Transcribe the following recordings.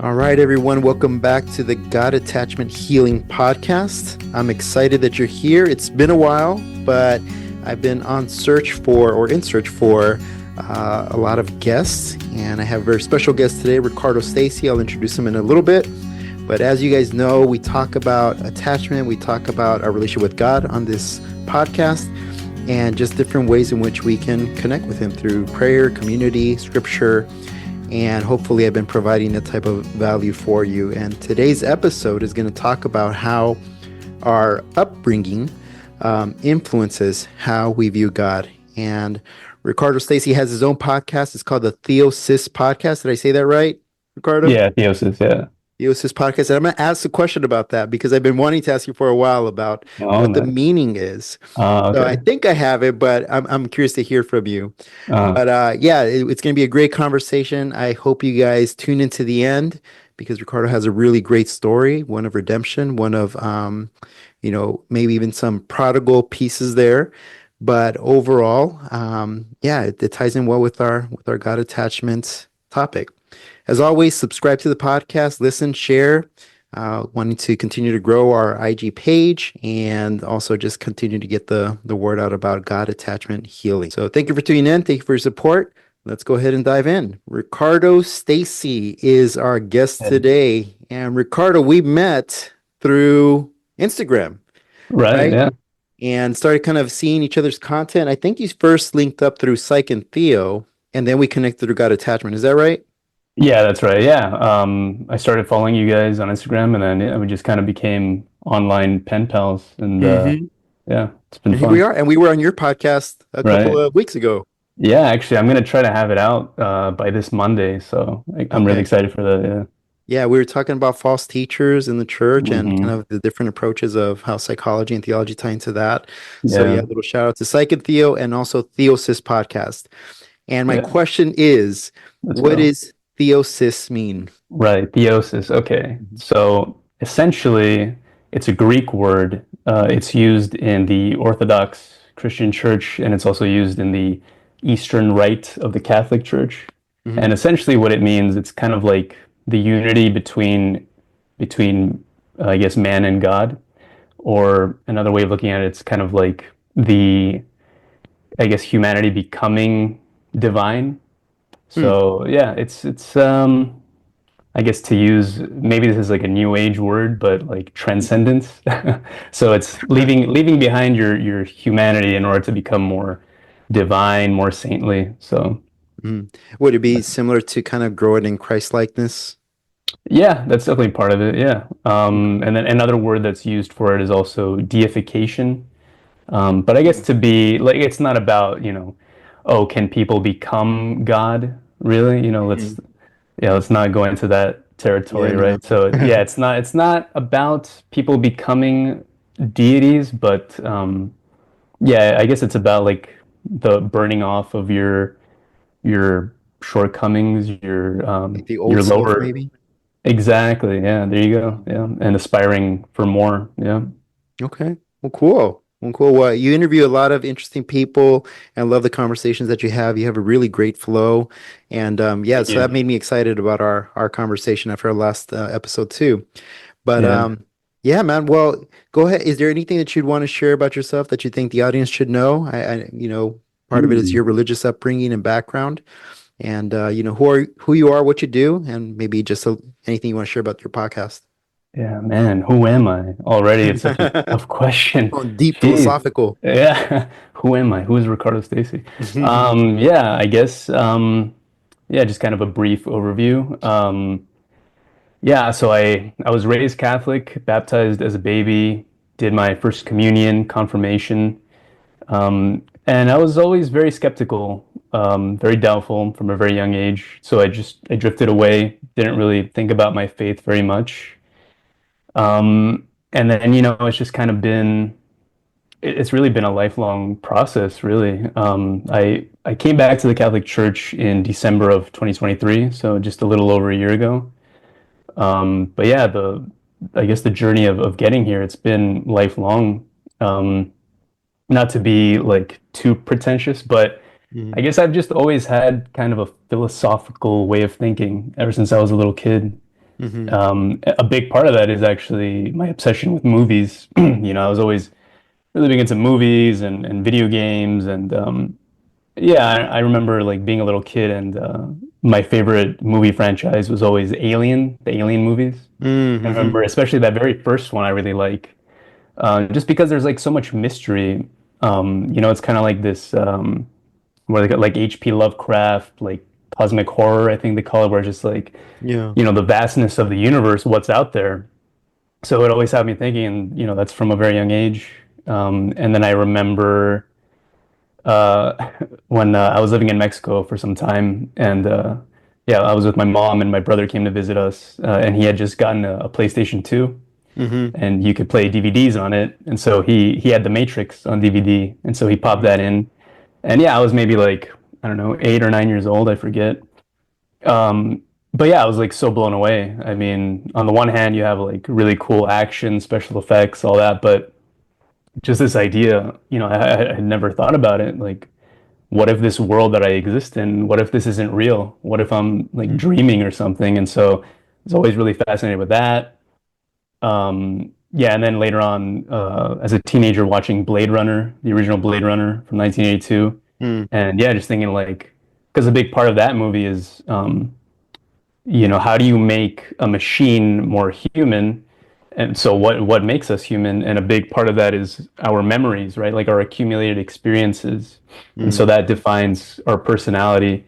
All right, everyone, welcome back to the God Attachment Healing Podcast. I'm excited that you're here. It's been a while, but I've been in search for a lot of guests, and I have a very special guest today, Ricardo Stacey. I'll introduce him in a little bit. But as you guys know, we talk about attachment, we talk about our relationship with God on this podcast, and just different ways in which we can connect with Him through prayer, community, scripture. And hopefully I've been providing that type of value for you. And today's episode is going to talk about how our upbringing influences how we view God. And Ricardo Stacey has his own podcast. It's called the Theosis podcast. Did I say that right, Ricardo? Yeah, Theosis, yeah. Theosis podcast. And I'm going to ask a question about that because I've been wanting to ask you for a while about what the meaning is. Okay. So I think I have it, but I'm curious to hear from you. But it's going to be a great conversation. I hope you guys tune into the end because Ricardo has a really great story, one of redemption, one of, maybe even some prodigal pieces there. But overall, it ties in well with our God attachment topic. As always, subscribe to the podcast, listen, share. Wanting to continue to grow our IG page and also just continue to get the word out about God attachment healing. So thank you for tuning in. Thank you for your support. Let's go ahead and dive in. Ricardo Stacey is our guest today. And Ricardo, we met through Instagram. Right? Yeah. And started kind of seeing each other's content. I think you first linked up through Psych and Theo, and then we connected through God attachment. Is that right? Yeah, that's right. Yeah. I started following you guys on Instagram, and then we just kind of became online pen pals. And yeah, it's been fun. Here we are, and we were on your podcast a couple of weeks ago. Yeah, actually, I'm going to try to have it out by this Monday, so I'm really excited for that. Yeah. Yeah, we were talking about false teachers in the church and kind of the different approaches of how psychology and theology tie into that. So a little shout out to Psych and Theo and also Theosis podcast. And my question is, what is Theosis mean? Right, theosis. Okay. So essentially, it's a Greek word. It's used in the Orthodox Christian Church, and it's also used in the Eastern Rite of the Catholic Church. And essentially what it means, it's kind of like the unity between I guess, man and God. Or another way of looking at it, it's kind of like humanity becoming divine. So it's I guess to use, maybe this is like a new age word, but like transcendence. So it's leaving behind your humanity in order to become more divine, more saintly. So would it be similar to kind of growing in Christ-likeness? Yeah, that's definitely part of it. Yeah. And then another word that's used for it is also deification. But I guess to be like, it's not about, can people become God? Really? Let's not go into that territory, right? So it's not about people becoming deities, but I guess it's about like the burning off of your shortcomings, like the old your self, lower maybe. Exactly. Yeah, there you go. Yeah, and aspiring for more. Yeah. Okay. Well, cool. Well, you interview a lot of interesting people and love the conversations that you have. You have a really great flow. And so that made me excited about our conversation after our last episode too. But man, well, go ahead. Is there anything that you'd want to share about yourself that you think the audience should know? Part of it is your religious upbringing and background. And who you are, what you do, and maybe just anything you want to share about your podcast. Yeah, man, who am I? Already, it's such a tough question. Deep philosophical. Yeah, who am I? Who is Ricardo Stacey? I guess just kind of a brief overview. So I was raised Catholic, baptized as a baby, did my first communion, confirmation, and I was always very skeptical, very doubtful from a very young age. So I drifted away, didn't really think about my faith very much. And then, it's just kind of it's really been a lifelong process, really. I came back to the Catholic Church in December of 2023, so just a little over a year ago. But yeah, I guess the journey of getting here, it's been lifelong. Not to be like too pretentious, but I Mm-hmm. guess I've just always had kind of a philosophical way of thinking ever since I was a little kid. Mm-hmm. A big part of that is actually my obsession with movies. I was always really big into movies and video games, and yeah, I remember like being a little kid, and my favorite movie franchise was always Alien, the Alien movies. I Mm-hmm. remember especially that very first one I really like, just because there's like so much mystery. It's kind of like this where they got like H.P. Lovecraft, like cosmic horror, I think they call it, where it's just like Yeah. the vastness of the universe, what's out there. So it always had me thinking, and that's from a very young age. And then I remember uh, when I was living in Mexico for some time, and yeah, I was with my mom, and my brother came to visit us, and he had just gotten a PlayStation 2, Mm-hmm. and you could play DVDs on it, and so he had The Matrix on DVD, and so he popped Mm-hmm. that in, and yeah, I was maybe like I don't know 8 or 9 years old, I forget. Um, but yeah, I was like so blown away. I mean, on the one hand, you have like really cool action, special effects, all that, but just this idea, I had never thought about it. Like, what if this world that I exist in, what if this isn't real? What if I'm like dreaming or something? And so I was always really fascinated with that. Yeah, and then later on, as a teenager, watching Blade Runner, the original Blade Runner from 1982, Mm-hmm. and yeah, just thinking like, because a big part of that movie is how do you make a machine more human? And so what makes us human? And a big part of that is our memories, right? Like our accumulated experiences. And so that defines our personality.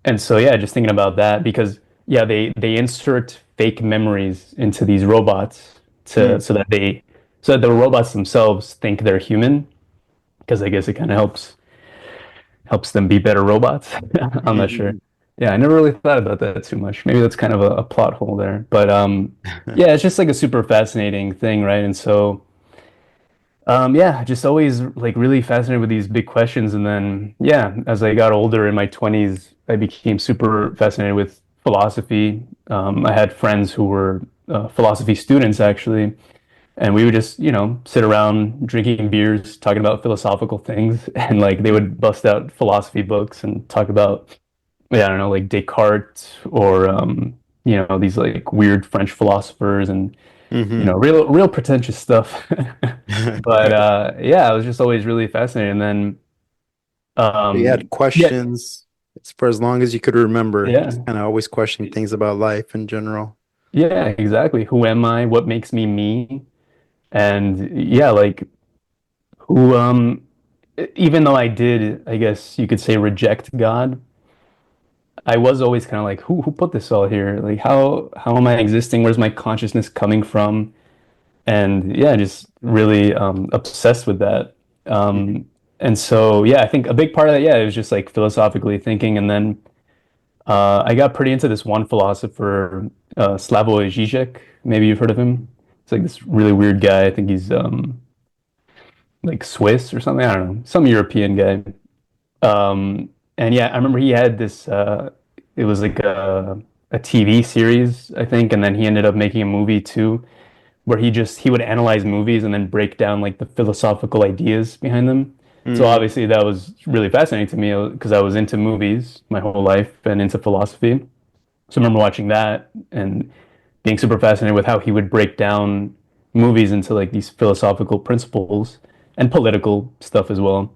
And so yeah, just thinking about that because yeah, they insert fake memories into these robots to Mm-hmm. so that the robots themselves think they're human because I guess it kind of helps them be better robots. I'm not sure. Mm-hmm. Yeah, I never really thought about that too much. Maybe that's kind of a plot hole there. But yeah, it's just like a super fascinating thing, right? And so yeah, just always like really fascinated with these big questions. And then yeah, as I got older in my 20s, I became super fascinated with philosophy. I had friends who were philosophy students actually, and we would just sit around drinking beers talking about philosophical things and like they would bust out philosophy books and talk about yeah, I don't know, like Descartes or these like weird French philosophers and Mm-hmm. real pretentious stuff. But Right. yeah, I was just always really fascinated. And then You had yeah, questions for as long as you could remember, yeah, just kind of always questioning things about life in general. yeah, exactly. Who am I? What makes me me? And yeah, like who even though I did, I guess you could say reject God, I was always kind of like, who put this all here? Like how am I existing? Where's my consciousness coming from? And yeah, just really obsessed with that. Mm-hmm. And so yeah, I think a big part of that, yeah, it was just like philosophically thinking. And then I got pretty into this one philosopher, Slavoj Žižek. Maybe you've heard of him. It's like this really weird guy. I think he's like Swiss or something. I don't know, some European guy. And yeah, I remember he had this. It was like a TV series, I think, and then he ended up making a movie too, where he would analyze movies and then break down like the philosophical ideas behind them. So Mm-hmm. obviously that was really fascinating to me because I was into movies my whole life and into philosophy. So I remember watching that and being super fascinated with how he would break down movies into like these philosophical principles and political stuff as well.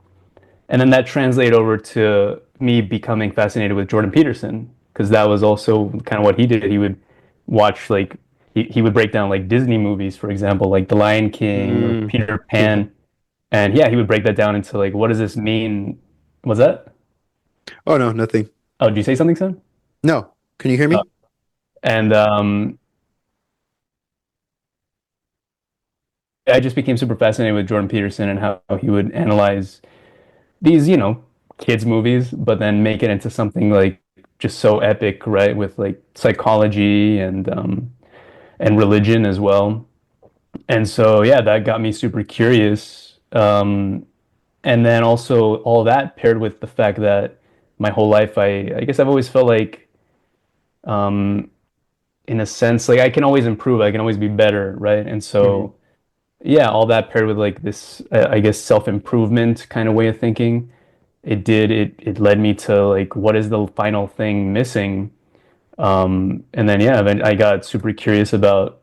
And then that translated over to me becoming fascinated with Jordan Peterson because that was also kind of what he did. He would watch like he would break down like Disney movies, for example, like The Lion King or Mm-hmm. Peter Yeah. Pan. And yeah, he would break that down into like what does this mean? Was that? Oh no, nothing. Oh, did you say something, son? No. Can you hear Uh, me? and I just became super fascinated with Jordan Peterson and how he would analyze these, kids movies, but then make it into something like just so epic, right? With like psychology and religion as well. And so yeah, that got me super curious. And then also all that paired with the fact that my whole life I guess I've always felt like um in a sense like I can always improve, I can always be better, right? And Mm-hmm. so yeah, all that paired with like this I guess self-improvement kind of way of thinking it led me to like what is the final thing missing? And then yeah, then I got super curious about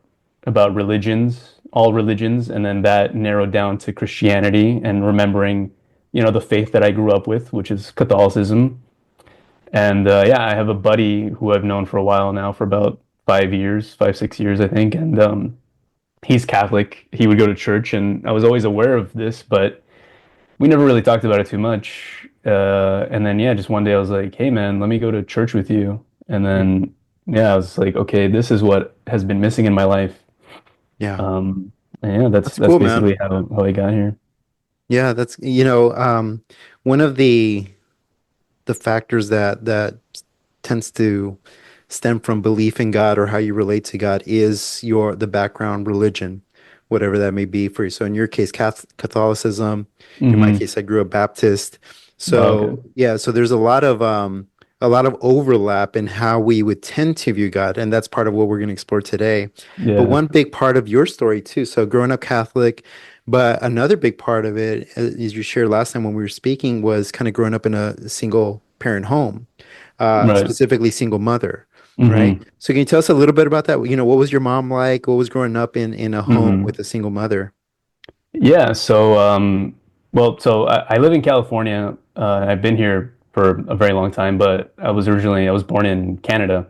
religions, all religions, and then that narrowed down to Christianity and remembering, the faith that I grew up with, which is Catholicism. And yeah, I have a buddy who I've known for a while now, for about 5 years, 5, 6 years, I think, and he's Catholic. He would go to church, and I was always aware of this, but we never really talked about it too much. And then yeah, just one day I was like, "Hey man, let me go to church with you." And then yeah, I was like, "Okay, this is what has been missing in my life." Yeah. Um, and yeah, that's That's that's cool, man. basically how I got here. Yeah, that's one of the factors that tends to stem from belief in God or how you relate to God is the background religion, whatever that may be for you. So in your case, Catholicism. In my Hmm. case, I grew up Baptist. Oh, okay. So yeah, so there's a lot of overlap in how we would tend to view God, and that's part of what we're going to explore today. But Yeah. one big part of your story too, so growing up Catholic, but another big part of it, as you shared last time when we were speaking, was kind of growing up in a single parent home, Right. specifically single mother, right? Hmm. So can you tell us a little bit about that? What was your mom like? What was growing up in a home Hmm. with a single mother? Yeah. So I live in California. I've been here for a very long time, but I was born in Canada.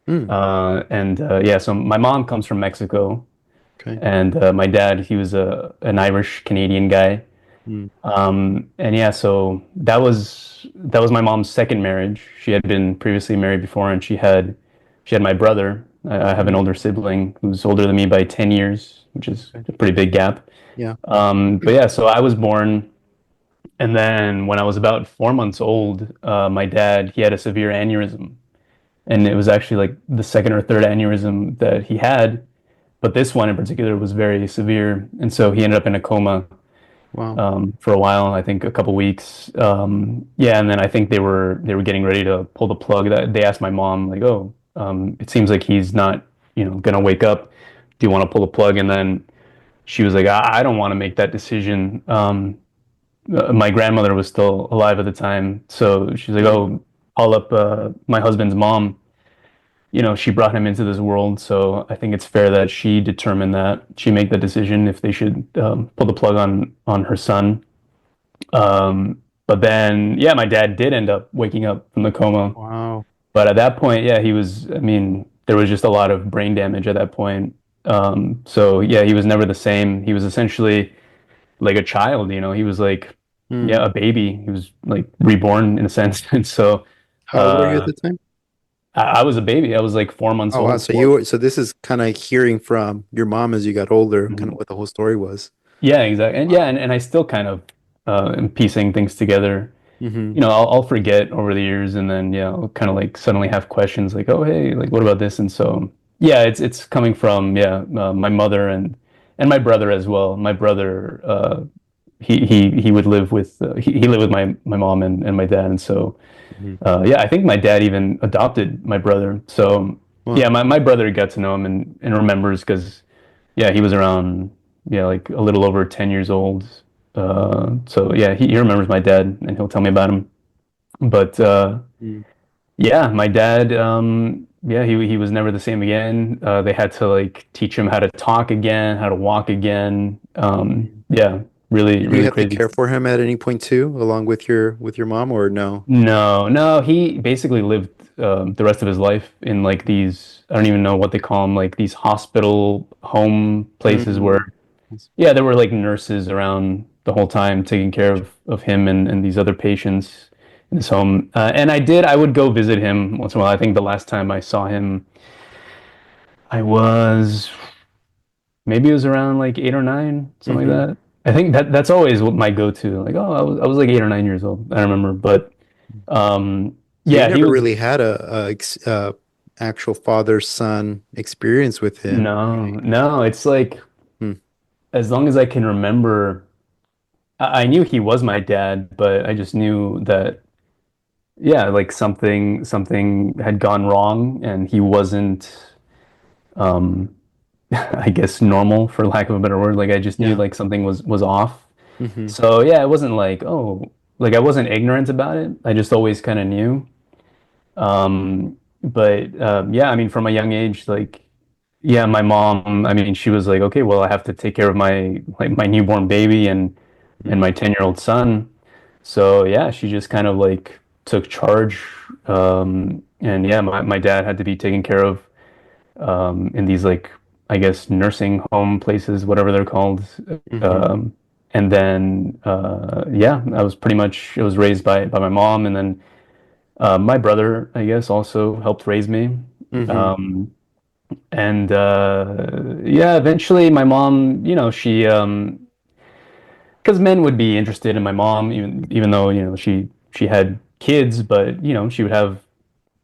Mm, And yeah, so my mom comes from Mexico, okay. and my dad, he was an Irish Canadian guy. Mm, And yeah, so that was my mom's second marriage. She had been previously married before, and she had my brother. I have an mm, older sibling who's older than me by 10 years, which is okay. a pretty big gap. Yeah. But yeah, so I was born, and then when I was about 4 months old, my dad, he had a severe aneurysm, and it was actually like the second or third aneurysm that he had, but this one in particular was very severe, and so he ended up in a coma Wow. for a while, I think a couple weeks. Yeah, and then I think they were getting ready to pull the plug. That they asked my mom like, "Oh, it seems like he's not, gonna wake up. Do you want to pull the plug?" And then she was like, "I don't want to make that decision." My grandmother was still alive at the time, so she's like, Mm, "Oh, call up my husband's mom." She brought him into this world, so I think it's fair that she determined that she make the decision if they should pull the plug on her son. But then, yeah, my dad did end up waking up from the coma. wow. But at that point, yeah, I mean, there was just a lot of brain damage at that point. So yeah, he was never the same. He was essentially like a child, he was like, Mm. yeah, a baby. He was like reborn in a sense. And so, How old were you at uh, the time? I was a baby. I was like 4 months Oh, wow. old. So so this is kind of hearing from your mom as you got older, kind of Mhm. what the whole story was. Yeah, exactly. And yeah, Wow. and I still kind of am piecing things together. Hmm. I'll forget over the years, and then yeah, I'll kind of like suddenly have questions like, oh hey, like what about this? And so yeah, it's coming from yeah, my mother and my brother as well. My brother, he would live with he lived with my mom and my dad, and so Hmm. yeah, I think my dad even adopted my brother. So yeah, Wow. my brother got to know him and remembers because yeah, he was around yeah like a little over 10 years old. So yeah, he remembers my dad and he'll tell me about him. But Mm. yeah, my dad, yeah, he was never the same again. They had to like teach him how to talk again, how to walk again. Mm. Yeah, really, Did you really have to crazy. care for him at any point too, along with your mom, or no? No, no, he basically lived the rest of his life in like these, I don't even know what they call them, like these hospital home places Mm. where, yeah, there were like nurses around the whole time taking care of him and these other patients in his home. And I would go visit him once in a while. I think the last time I saw him, I was maybe it was around like 8 or 9, something like Hmm. that. I think that's always what my go-to. Like, oh, I was like 8 or 9 years old. I remember, but So you yeah, he never was really had a actual father-son experience with him. no, no. It's like Hmm. as long as I can remember, I knew he was my dad, but I just knew that yeah, like something had gone wrong, and he wasn't, um, I guess normal for lack of a better word. Like I just knew Yeah. like something was off. Hmm. So yeah, it wasn't like oh. like I wasn't ignorant about it. I just always kind of knew. But yeah, I mean, from a young age, like yeah, my mom, I mean, she was like, okay, well, I have to take care of my like my newborn baby and my 10-year-old son. So yeah, she just kind of like took charge. And yeah, my dad had to be taken care of in these like I guess nursing home places, whatever they're called. Mm-hmm. And then yeah, I was raised by my mom, and then my brother, I guess, also helped raise me. Mm-hmm. Um, and yeah, eventually my mom, she because men would be interested in my mom, even though, she had kids, but she would have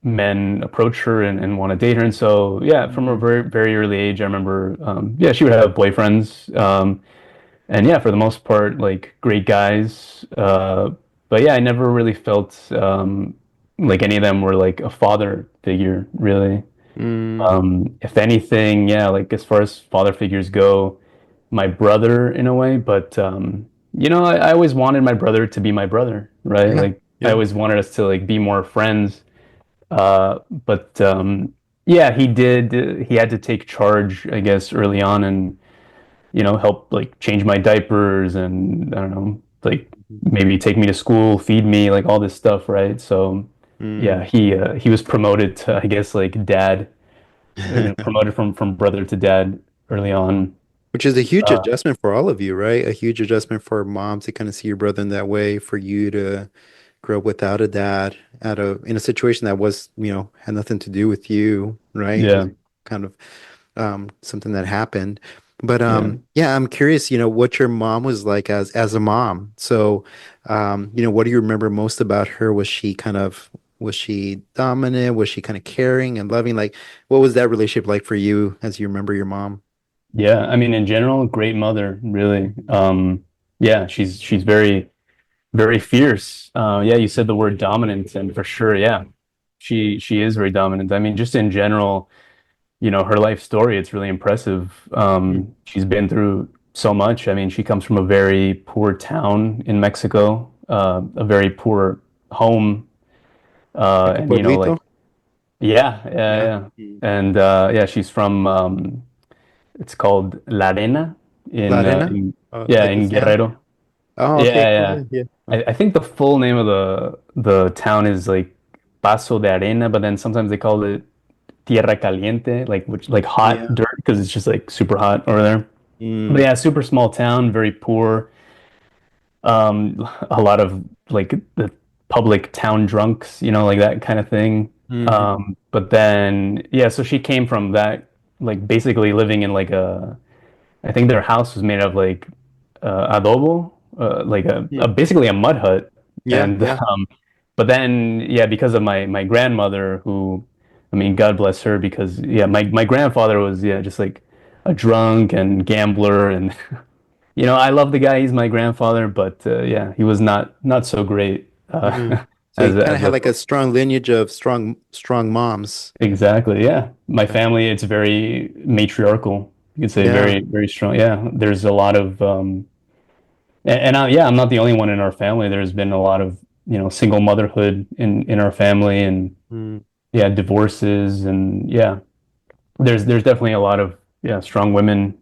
men approach her and want to date her. And so yeah, from a Mm-hmm. very, very early age, I remember yeah, she would have boyfriends. And yeah, for the most part, like great guys. But yeah, I never really felt like any of them were like a father figure, really. If anything, yeah, like as far as father figures go, my brother in a way, but I always wanted my brother to be my brother, right? Yeah. Like I Yeah. always wanted us to like be more friends. But yeah, he had to take charge, I guess, early on and help like change my diapers and I don't know, like maybe take me to school, feed me, like all this stuff, right? So Mm. yeah, he was promoted to, I guess, like dad, promoted from brother to dad early on. Which is a huge Uh, adjustment for all of you, right? A huge adjustment for mom to kind of see your brother in that way, for you to grow up without a dad in a situation that was, had nothing to do with you, right? It was yeah, kind of something that happened. But yeah, yeah, I'm curious, what your mom was like as a mom. So, what do you remember most about her? Was she dominant? Was she kind of caring and loving? Like, what was that relationship like for you as you remember your mom? yeah. I mean, in general, great mother, really. Yeah, she's very, very fierce. Yeah, you said the word dominant, and for sure, yeah, she is very dominant. I mean, just in general, her life story, it's really impressive. She's been through so much. I mean, she comes from a very poor town in Mexico, a very poor home, Like a and pueblito? like yeah, yeah, Yeah. yeah, Mm. and yeah, she's from it's called La Arena La Arena? in yeah Like the in sand? Guerrero. Oh, okay, Yeah, cool. yeah. Yeah, yeah. I think the full name of the town is like Paso de Arena, but then sometimes they call it Tierra Caliente, like hot Yeah. dirt because it's just like super hot over there. But Mm, yeah, super small town, very poor. A lot of like the public town drunks, like that kind of thing. hmm. But then yeah, so she came from that, like basically living in like I think their house was made of like adobo, like Mm. basically a mud hut. Yeah, And yeah. but then yeah, because of my grandmother, who, I mean, God bless her, because yeah, my grandfather was yeah just like a drunk and gambler, and I love the guy. He's my grandfather, but yeah, he was not so great Mm. So you as kind of as had a like a strong lineage of strong moms. exactly, yeah. My Yeah. family, it's very matriarchal. You could say Yeah. very very strong. Yeah, there's a lot of yeah, I'm not the only one in our family. There's been a lot of, single motherhood in our family, and Mm, yeah, divorces, and yeah, there's definitely a lot of yeah strong women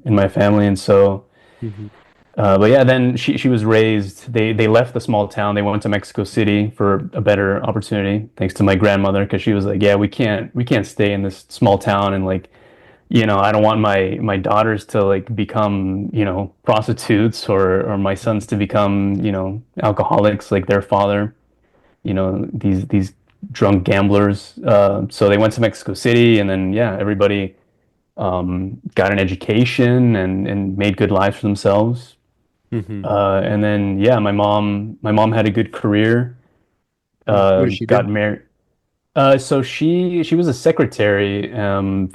in my family, and so hmm. but yeah, then she was raised. They left the small town. They went to Mexico City for a better opportunity, thanks to my grandmother, because she was like, yeah, we can't stay in this small town, and like I don't want my daughters to like become, prostitutes, or my sons to become, alcoholics like their father, these drunk gamblers. So they went to Mexico City, and then yeah, everybody got an education and made good lives for themselves. Hmm. And then yeah, my mom had a good career, What did she do? got married. So she was a secretary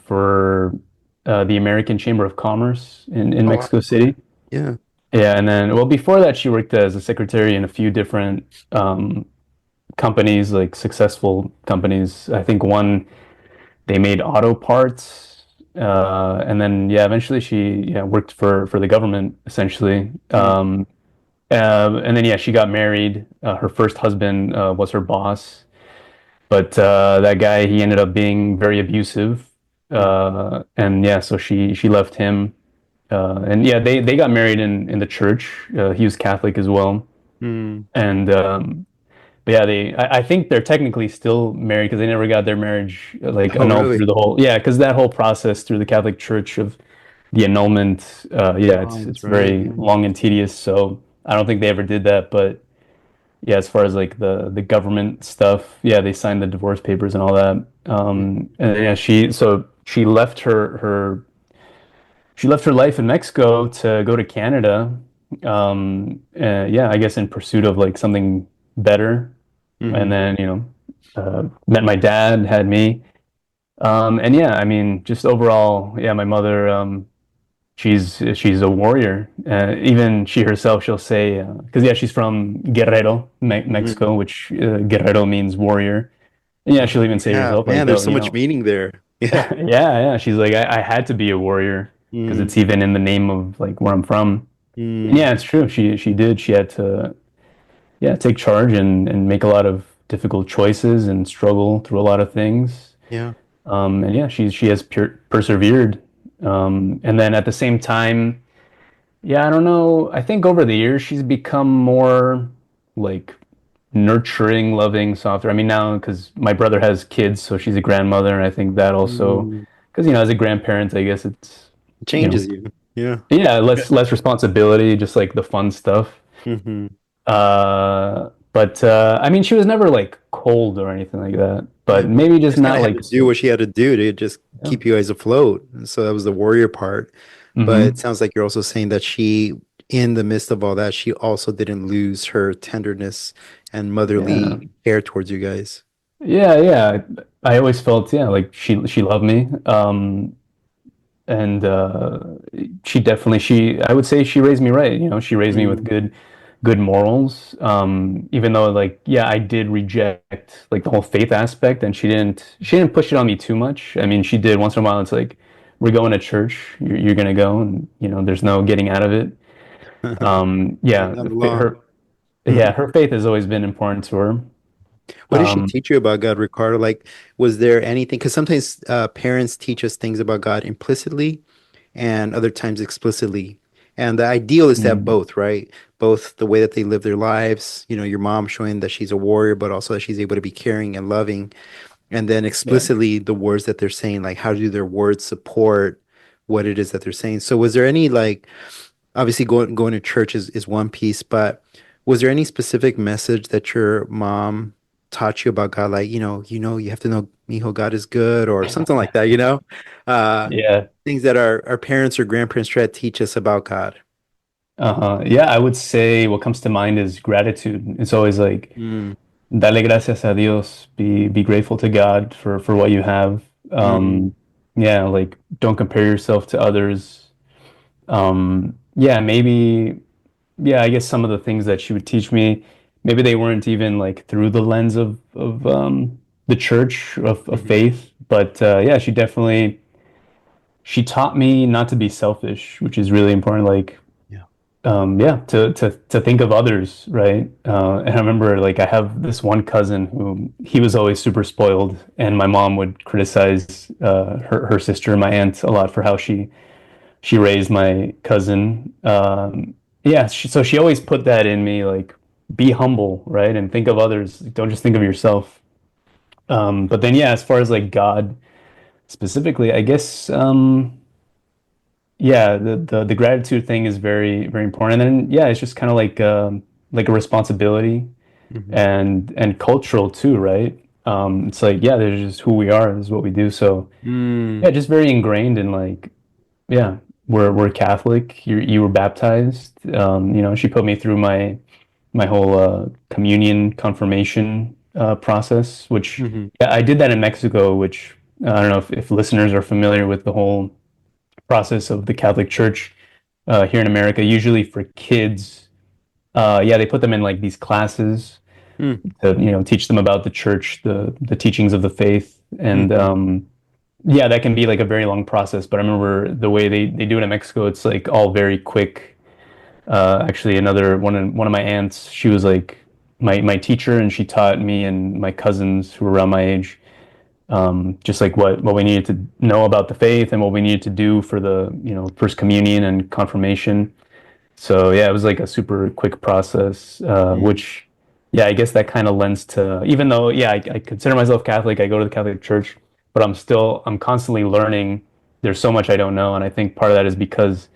for the American Chamber of Commerce in Oh, wow. Mexico City. Yeah. Yeah, and then well before that she worked as a secretary in a few different companies, like successful companies. I think one they made auto parts, and then yeah eventually she yeah worked for the government essentially. Mm, And then yeah, she got married. Her first husband was her boss, but that guy he ended up being very abusive. Mm. And yeah, so she left him. And yeah, they got married in the church. He was Catholic as well. Mm. And but yeah, I think they're technically still married because they never got their marriage like Oh, annulled through really? the whole, yeah, because that whole process through the Catholic Church of the annulment, yeah, Oh, it's that's right. very Yeah. long and tedious. So I don't think they ever did that. But yeah, as far as like the government stuff, yeah, they signed the divorce papers and all that. And yeah, she left her life in Mexico to go to Canada. Yeah, I guess in pursuit of like something better. And Hmm. then, met my dad, had me. And yeah, I mean, just overall, yeah, my mother, she's a warrior. Even she herself, she'll say, because yeah, she's from Guerrero, Mexico, Hmm. which Guerrero means warrior. And yeah, she'll even say Yeah, herself man, like, there's oh, so much meaning there. Yeah. yeah, yeah. She's like, I had to be a warrior because Mm. it's even in the name of like where I'm from. And Mm. yeah, it's true. She did. She had to, yeah, take charge and make a lot of difficult choices and struggle through a lot of things. Yeah. And yeah, she has persevered. And then at the same time, yeah, I don't know. I think over the years she's become more like nurturing, loving, softer. I mean, now because my brother has kids, so she's a grandmother, and I think that also, Mm. because as a grandparent, I guess it's It you know, changes you. Yeah. yeah, less responsibility, just like the fun stuff. Hmm. But I mean, she was never like cold or anything like that. Yeah. But maybe She just just kind not of had like to do what she had to do to just yeah. keep you guys afloat. And so that was the warrior part. But it Hmm. sounds like you're also saying that she, in the midst of all that, she also didn't lose her tenderness and Yeah. motherly care towards you guys. Yeah, yeah. I always felt, yeah, like she loved me. And she definitely I would say she raised me right. She raised me with Mm. good morals. Even though like yeah, I did reject like the whole faith aspect, and she didn't push it on me too much. I mean, she did once in a while. It's like we're going to church, you're gonna go, and there's no getting out of it. Not Yeah, not long. her faith has always been important to her. What did she Um, teach you about God, Ricardo? Like, was there anything? Because sometimes parents teach us things about God implicitly and other times explicitly. And the ideal is to have mm, both, right? Both the way that they live their lives, your mom showing that she's a warrior, but also that she's able to be caring and loving. And then yeah. explicitly the words that they're saying, like how do their words support what it is that they're saying? So was there any like obviously going to church is one piece, but was there any specific message that your mom taught you about God? Like, you have to know, mijo, God is good, or something like that, Uh, Yeah. things that our parents or grandparents try to teach us about God. Uh-huh. Yeah, I would say what comes to mind is gratitude. It's always like Mm. dale gracias a Dios, be grateful to God for what you have. Mm. Yeah, like don't compare yourself to others. Yeah, maybe yeah, I guess some of the things that she would teach me, maybe they weren't even like through the lens of the church of Hmm. faith, but yeah, she taught me not to be selfish, which is really important. Like Yeah. yeah, to think of others, right? And I remember like I have this one cousin who he was always super spoiled, and my mom would criticize her sister, my aunt, a lot for how she raised my cousin. Yeah, so she always put that in me, like be humble, right, and think of others. Don't just think of yourself. But then yeah, as far as like God specifically, I guess. Yeah, the gratitude thing is very very important. And then yeah, it's just kind of like a responsibility Hmm. and cultural too, right? It's like yeah, there's just who we are, this is what we do. So Mm. yeah, just very ingrained in like yeah, we're Catholic. You were baptized. She put me through my whole communion confirmation process, which Hmm. yeah, I did that in Mexico, which I don't know if listeners are familiar with the whole process of the Catholic Church here in America. Usually for kids, yeah, they put them in like these classes Mm. to teach them about the church, the teachings of the faith, and Hmm. yeah, that can be like a very long process. But I remember the way they do it in Mexico, it's like all very quick. Actually, another one of my aunts, she was like my teacher, and she taught me and my cousins who were around my age, just like what we needed to know about the faith and what we needed to do for the first communion and confirmation. So yeah, it was like a super quick process, Mm. which yeah, I guess that kind of lends to, even though yeah, I consider myself Catholic, I go to the Catholic Church, but I'm constantly learning. There's so much I don't know, and I think part of that is because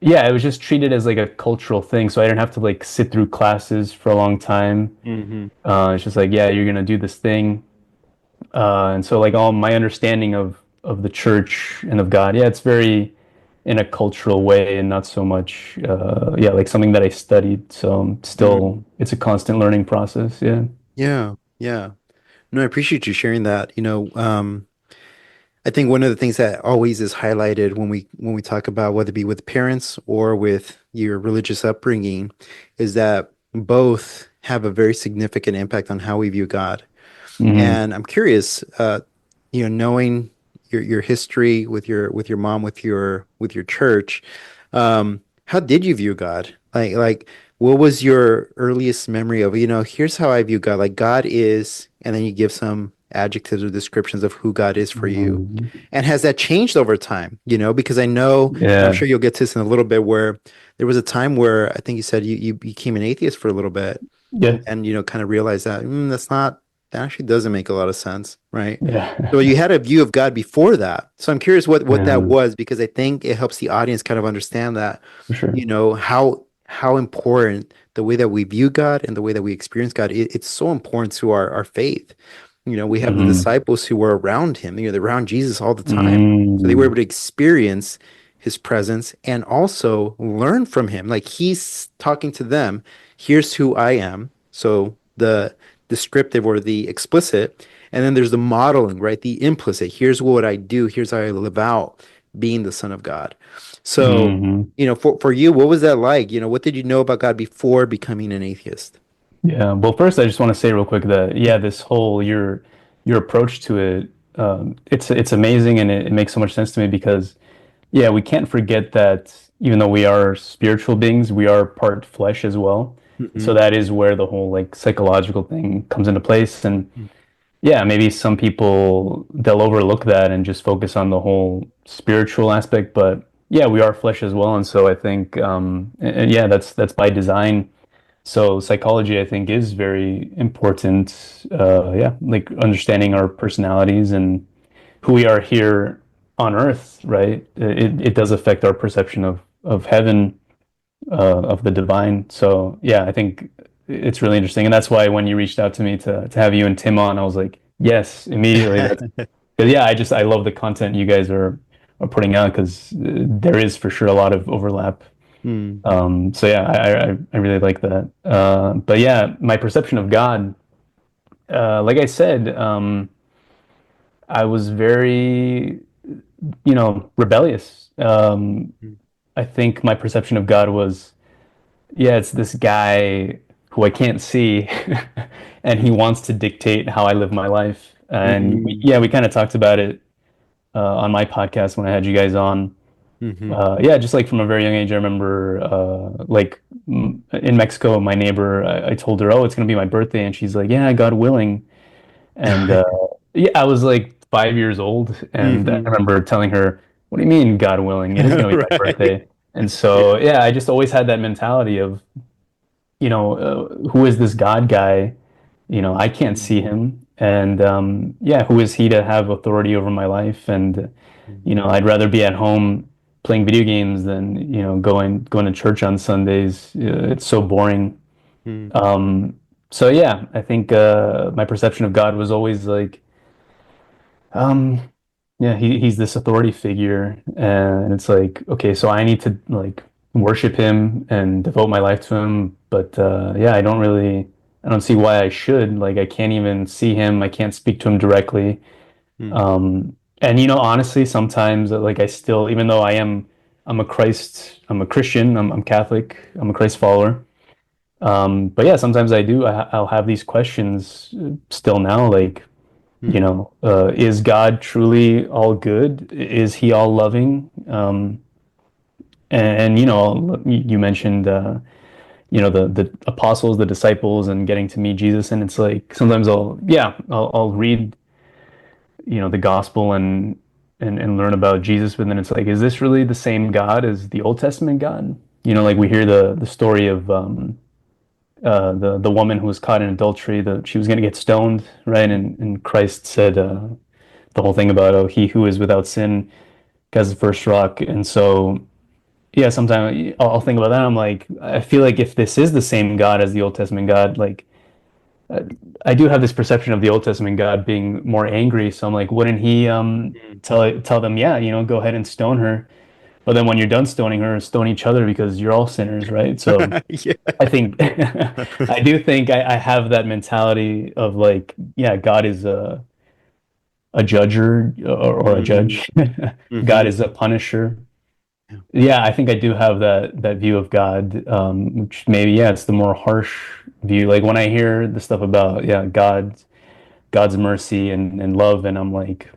yeah, it was just treated as like a cultural thing, so I didn't have to like sit through classes for a long time. Hmm. It's just like yeah, you're gonna do this thing, and so like all my understanding of the church and of God, yeah, it's very in a cultural way and not so much yeah, like something that I studied. So Mm. still it's a constant learning process. Yeah. Yeah, yeah. No, I appreciate you sharing that. I think one of the things that always is highlighted when we talk about whether it be with parents or with your religious upbringing is that both have a very significant impact on how we view God. Hmm. And I'm curious, knowing your history with your mom, with your church, how did you view God? Like what was your earliest memory of, here's how I view God. Like God is, and then you give some adjectives or descriptions of who God is for you. Hmm. And has that changed over time? Because I know, and I'm Yeah. sure you'll get to this in a little bit, where there was a time where I think you said you became an atheist for a little bit Yeah. and kind of realize that that actually doesn't make a lot of sense, right? So Yeah. you had a view of God before that. So I'm curious what that Yeah, was because I think it helps the audience kind of understand that, for sure. how important the way that we view God and the way that we experience God, it's so important to our faith. We have the Hmm. disciples who were around him, they're around Jesus all the time. So they were able Hmm. to experience his presence and also learn from him. Like he's talking to them, here's who I am. So the descriptive or the explicit, and then there's the modeling, right? The implicit. Here's what I do, here's how I live out being the Son of God. So, Hmm. for you, what was that like? What did you know about God before becoming an atheist? Yeah. Well, first, I just want to say real quick that yeah, this whole your approach to it, it's amazing and it makes so much sense to me because yeah, we can't forget that even though we are spiritual beings, we are part flesh as well. So Hmm. that is where the whole like psychological thing comes into place. And yeah, maybe some people they'll overlook that and just focus on the whole spiritual aspect. But yeah, we are flesh as well. And so I think and yeah, that's by design. So psychology, I think, is very important. Yeah, like understanding our personalities and who we are here on Earth, right? It does affect our perception of heaven, of the divine. So yeah, I think it's really interesting, and that's why when you reached out to me to have you and Tim on, I was like, yes, immediately. That's because yeah, I love the content you guys are putting out because there is for sure a lot of overlap. Hmm. So yeah, I really like that. But yeah, my perception of God, like I said, I was very, rebellious. I think my perception of God was, yeah, it's this guy who I can't see, and he wants to dictate how I live my life. And Hmm. yeah, we kind of talked about it on my podcast when I had you guys on. Hmm. Yeah, just like from a very young age, I remember like in Mexico, my neighbor, I told her, "Oh, it's gonna be my birthday," and she's like, "Yeah, God willing." And yeah, I was like 5 years old, and I Hmm. remember telling her, "What do you mean, God willing? It is gonna be my Right. birthday." And so yeah, I just always had that mentality of, who is this God guy? I can't see Mhm. him, and yeah, who is he to have authority over my life? And Mhm. I'd rather be at home playing video games than going to church on Sundays. It's so boring. Mhm. Um, so yeah, I think my perception of God was always like, um, yeah, he's this authority figure, and it's like, okay, so I need to like worship him and devote my life to him. But yeah, I don't see why I should. Like, I can't even see him. I can't speak to him directly. Mhm. And honestly, sometimes like I still, even though I'm a Christian, I'm Catholic, I'm a Christ follower. But yeah, sometimes I'll have these questions still now, like, Mhm. is God truly all good? Is he all loving? and you mentioned the apostles, the disciples, and getting to meet Jesus, and it's like sometimes I'll read the gospel and learn about Jesus, but then it's like, is this really the same God as the Old Testament God? Like we hear the story of the woman who was caught in adultery, that she was going to get stoned, right? And Christ said the whole thing about, oh, he who is without sin has the first rock. And so yeah, sometimes I'll think about that. I'm like, I feel like if this is the same God as the Old Testament God, like uh, I do have this perception of the Old Testament God being more angry. So I'm like, wouldn't he Mm. tell them, yeah, go ahead and stone her. But then when you're done stoning her, stone each other because you're all sinners, right? So Yeah. I think I do think I have that mentality of like, yeah, God is a judger or a Hmm. judge. God Hmm. is a punisher. Yeah. Yeah, I think I do have that view of God, which maybe yeah, it's the more harsh view. Like when I hear the stuff about yeah, God's mercy and love, and I'm like,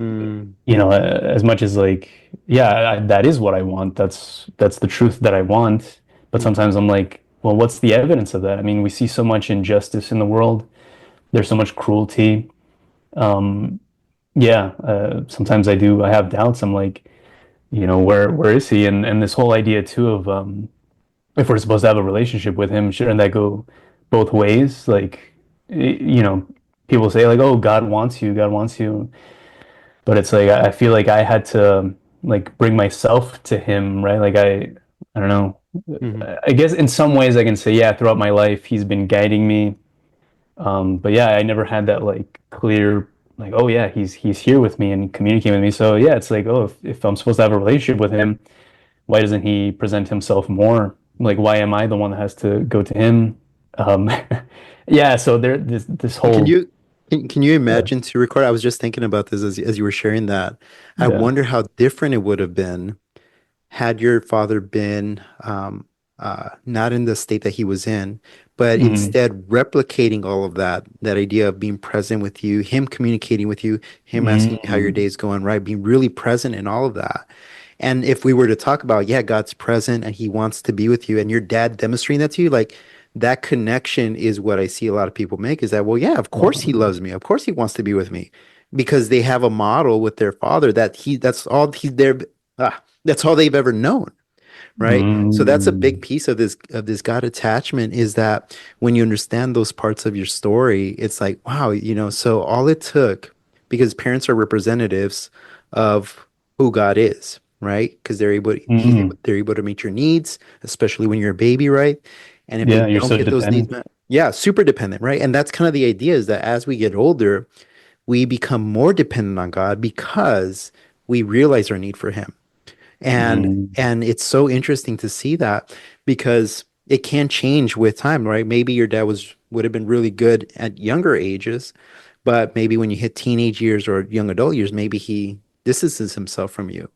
Mm. as much as like yeah, that is what I want. That's the truth that I want. But Mhm. sometimes I'm like, well, what's the evidence of that? I mean, we see so much injustice in the world. There's so much cruelty. Um, yeah, sometimes I have doubts. I'm like, where is he? And this whole idea too of if we're supposed to have a relationship with him, shouldn't that go both ways? Like, people say like, oh, God wants you, but it's like I feel like I had to like bring myself to him, right? Like I don't know. Mhm. I guess in some ways I can say, yeah, throughout my life he's been guiding me. But yeah, I never had that like clear like, oh yeah, he's here with me and communicating with me. So yeah, it's like, oh, if I'm supposed to have a relationship with him, why doesn't he present himself more? Like, why am I the one that has to go to him? Um, yeah, so there this And can whole you can you yeah, imagine to record? I was just thinking about this as you were sharing that. I yeah. wonder how different it would have been had your father been not in the state that he was in, but Mm, instead replicating all of that, that idea of being present with you, him communicating with you, him asking you how your mm, day's going, right? Being really present in all of that. And if we were to talk about, yeah, God's present and he wants to be with you, and your dad demonstrating that to you, like that connection is what I see a lot of people make is that, well, yeah, of course he wow. loves me. Of course he wants to be with me because they have a model with their father that that's all he's there. That's all they've ever known, right? So that's a big Mm, piece of this God attachment is that when you understand those parts of your story, it's like, wow, so all it took, because parents are representatives of who God is, right? Because mm. they're able to meet your needs, especially when you're a baby, right? And if they Yeah, you're don't so get those needs dependent. met, yeah, super dependent, right? And that's kind of the idea is that as we get older, we become more dependent on God because we realize our need for Him. Mm, And it's so interesting to see that because it can change with time, right? Maybe your dad would have been really good at younger ages, but maybe when you hit teenage years or young adult years, maybe he distances himself from you.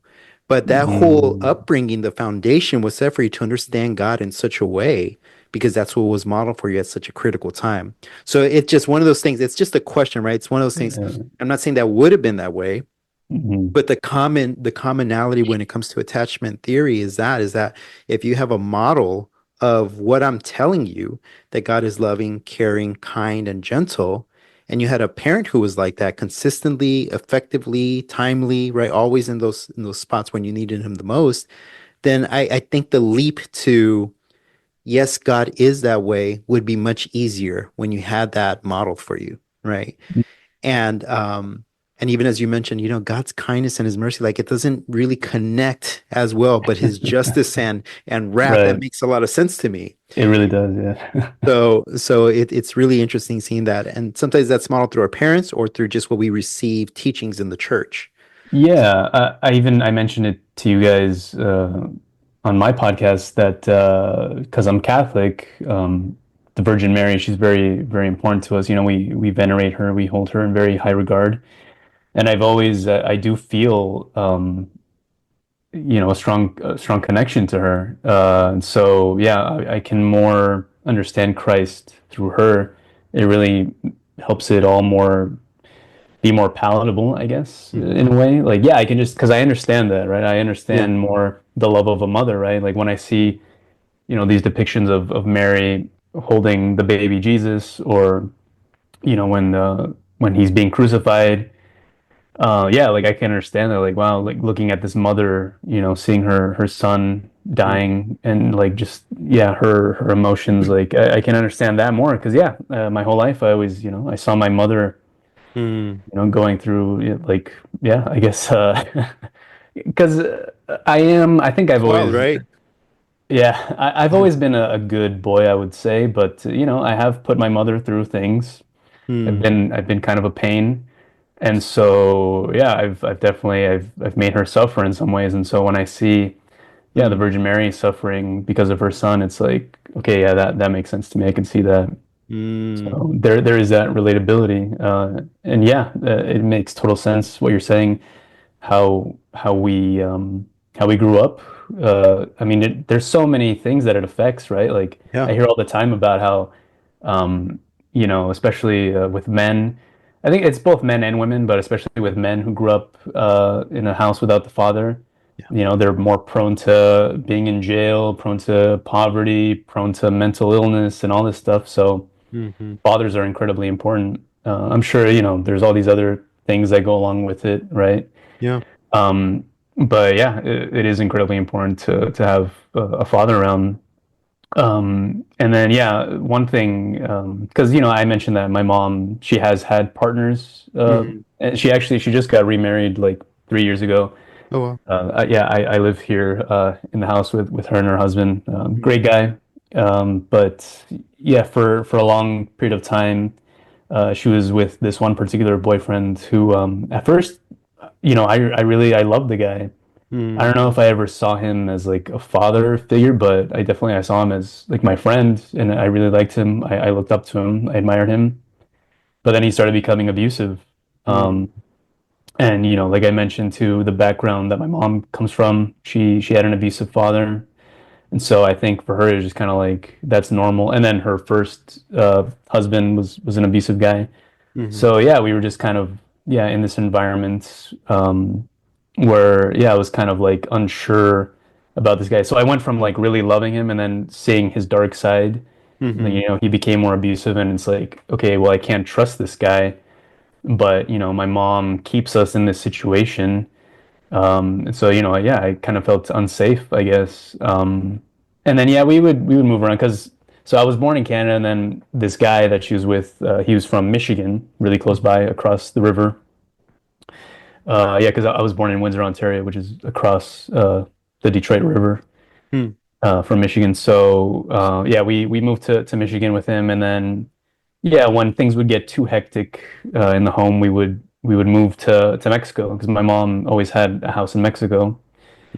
But that whole mm, upbringing, the foundation was set for you to understand God in such a way because that's what was modeled for you at such a critical time. So it's just one of those things. It's just a question, right? It's one of those things. yeah, I'm not saying that would have been that way, mm, but the commonality when it comes to attachment theory is that if you have a model of what I'm telling you, that God is loving, caring, kind, and gentle, and you had a parent who was like that consistently, effectively, timely, right, always in those spots when you needed him the most, then I think the leap to yes, God is that way would be much easier when you had that model for you, right? And and even as you mentioned, God's kindness and his mercy, like it doesn't really connect as well, but his justice and wrath, that right. makes a lot of sense to me. It really does, yeah. So it's really interesting seeing that. And sometimes that's modeled through our parents or through just what we receive teachings in the church. Yeah, I mentioned it to you guys on my podcast that because I'm Catholic, the Virgin Mary, she's very, very important to us. We venerate her, we hold her in very high regard, and I do feel a strong connection to her. And so yeah, I can more understand Christ through her. It really helps it all more be more palatable, I guess, Mm-hmm. in a way. Like, yeah, I can just because I understand that, right? I Yeah. understand more the love of a mother, right? Like when I see, these depictions of Mary holding the baby Jesus, or when he's being crucified. Yeah, like I can understand that. Like, wow, like looking at this mother, seeing her son dying, and like just yeah, her emotions. Like I can understand that more because yeah, my whole life I always, I saw my mother, Mm. going through like yeah, I guess because I think I've It's wild, always right? yeah, I've always been a good boy, I would say, but I have put my mother through things. Mm. I've been kind of a pain. And so, yeah, I've definitely I've made her suffer in some ways. And so when I see, yeah, the Mm. Virgin Mary suffering because of her son, it's like, okay, yeah, that makes sense to me. I can see that. Mm. So there is that relatability. And yeah, it makes total sense what you're saying, how we grew up. I mean, there's so many things that it affects, right? Like Yeah. I hear all the time about how, especially with men. I think it's both men and women, but especially with men who grew up in a house without the father. Yeah. They're more prone to being in jail, prone to poverty, prone to mental illness, and all this stuff. So Mm-hmm. fathers are incredibly important. I'm sure, there's all these other things that go along with it, right? Yeah. Um, but yeah, it is incredibly important to have a father around. And then yeah, one thing, because I mentioned that my mom, she has had partners, Mm-hmm. and she just got remarried like 3 years ago. Oh well. Yeah, I live here in the house with her and her husband. Mm. Great guy. But yeah, for a long period of time, she was with this one particular boyfriend who, at first, I loved the guy. I Mm. don't know if I ever saw him as like a father figure, but I saw him as like my friend, and I really liked him. I looked up to him, I admired him. But then he started becoming abusive. Mm. Um, and like I mentioned too, the background that my mom comes from, she had an abusive father, and so I think for her it was just kind of like that's normal. And then her first husband was an abusive guy. Mm-hmm. So yeah, we were just kind of yeah in this environment where yeah I was kind of like unsure about this guy. So I went from like really loving him and then seeing his dark side. Like, Mm-hmm. he became more abusive, and it's like okay, well I can't trust this guy. But my mom keeps us in this situation, and so yeah, I kind of felt unsafe, I guess. And then yeah, we would move around because so I was born in Canada, and then this guy that she was with, he was from Michigan, really close by across the river. Yeah, because I was born in Windsor, Ontario, which is across the Detroit River Mm. from Michigan. So yeah, we moved to Michigan with him, and then yeah, when things would get too hectic in the home, we would move to Mexico because my mom always had a house in Mexico.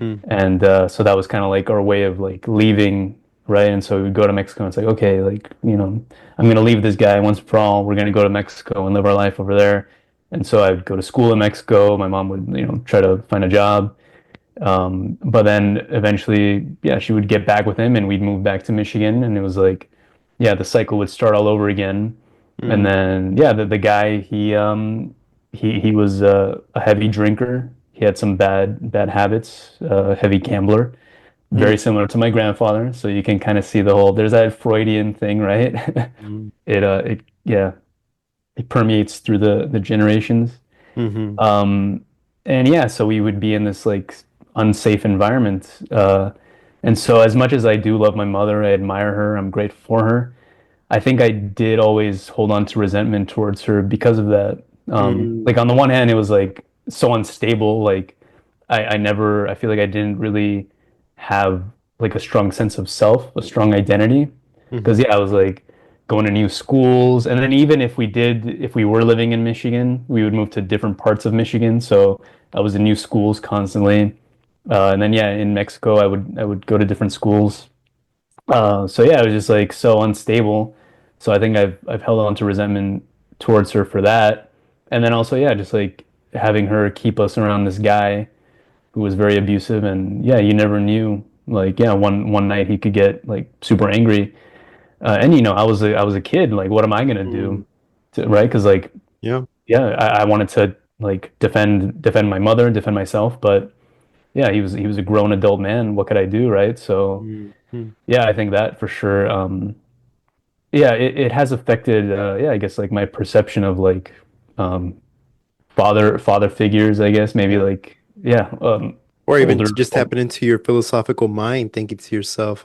Mm. And so that was kind of like our way of like leaving, right? And so we would go to Mexico and it's like, okay, like, I'm gonna leave this guy once for all. We're gonna go to Mexico and live our life over there. And so I'd go to school in Mexico. My mom would, try to find a job. But then eventually, yeah, she would get back with him and we'd move back to Michigan. And it was like, yeah, the cycle would start all over again. And Mm. then, yeah, the guy, he was a heavy drinker. He had some bad habits, heavy gambler, Mm. very similar to my grandfather. So you can kind of see the whole, there's that Freudian thing, right? Mm. Yeah, it permeates through the generations. Mm-hmm. Um, and yeah, so we would be in this like unsafe environment. And so as much as I do love my mother, I admire her, I'm grateful for her. I think I did always hold on to resentment towards her because of that. Mm. Like on the one hand, it was like so unstable. Like I feel like I didn't really have like a strong sense of self, a strong identity. Mm-hmm. Because yeah, I was like going to new schools, and then even if we were living in Michigan, we would move to different parts of Michigan. So I was in new schools constantly. And then yeah, in Mexico, I would go to different schools. So yeah, it was just like so unstable. So I think I've held on to resentment towards her for that. And then also, yeah, just like having her keep us around this guy who was very abusive, and yeah, you never knew. Like, yeah, one night he could get like super angry. And I was a kid, like what am I gonna Mm. do? Right? Because like Yeah. yeah, I wanted to like defend my mother and defend myself, but yeah, he was a grown adult man. What could I do, right? So Mhm. yeah, I think that for sure. Yeah, it has affected yeah, I guess like my perception of like um father figures, I guess maybe Yeah. like yeah, Or even older. to just happen into your philosophical mind, thinking to yourself,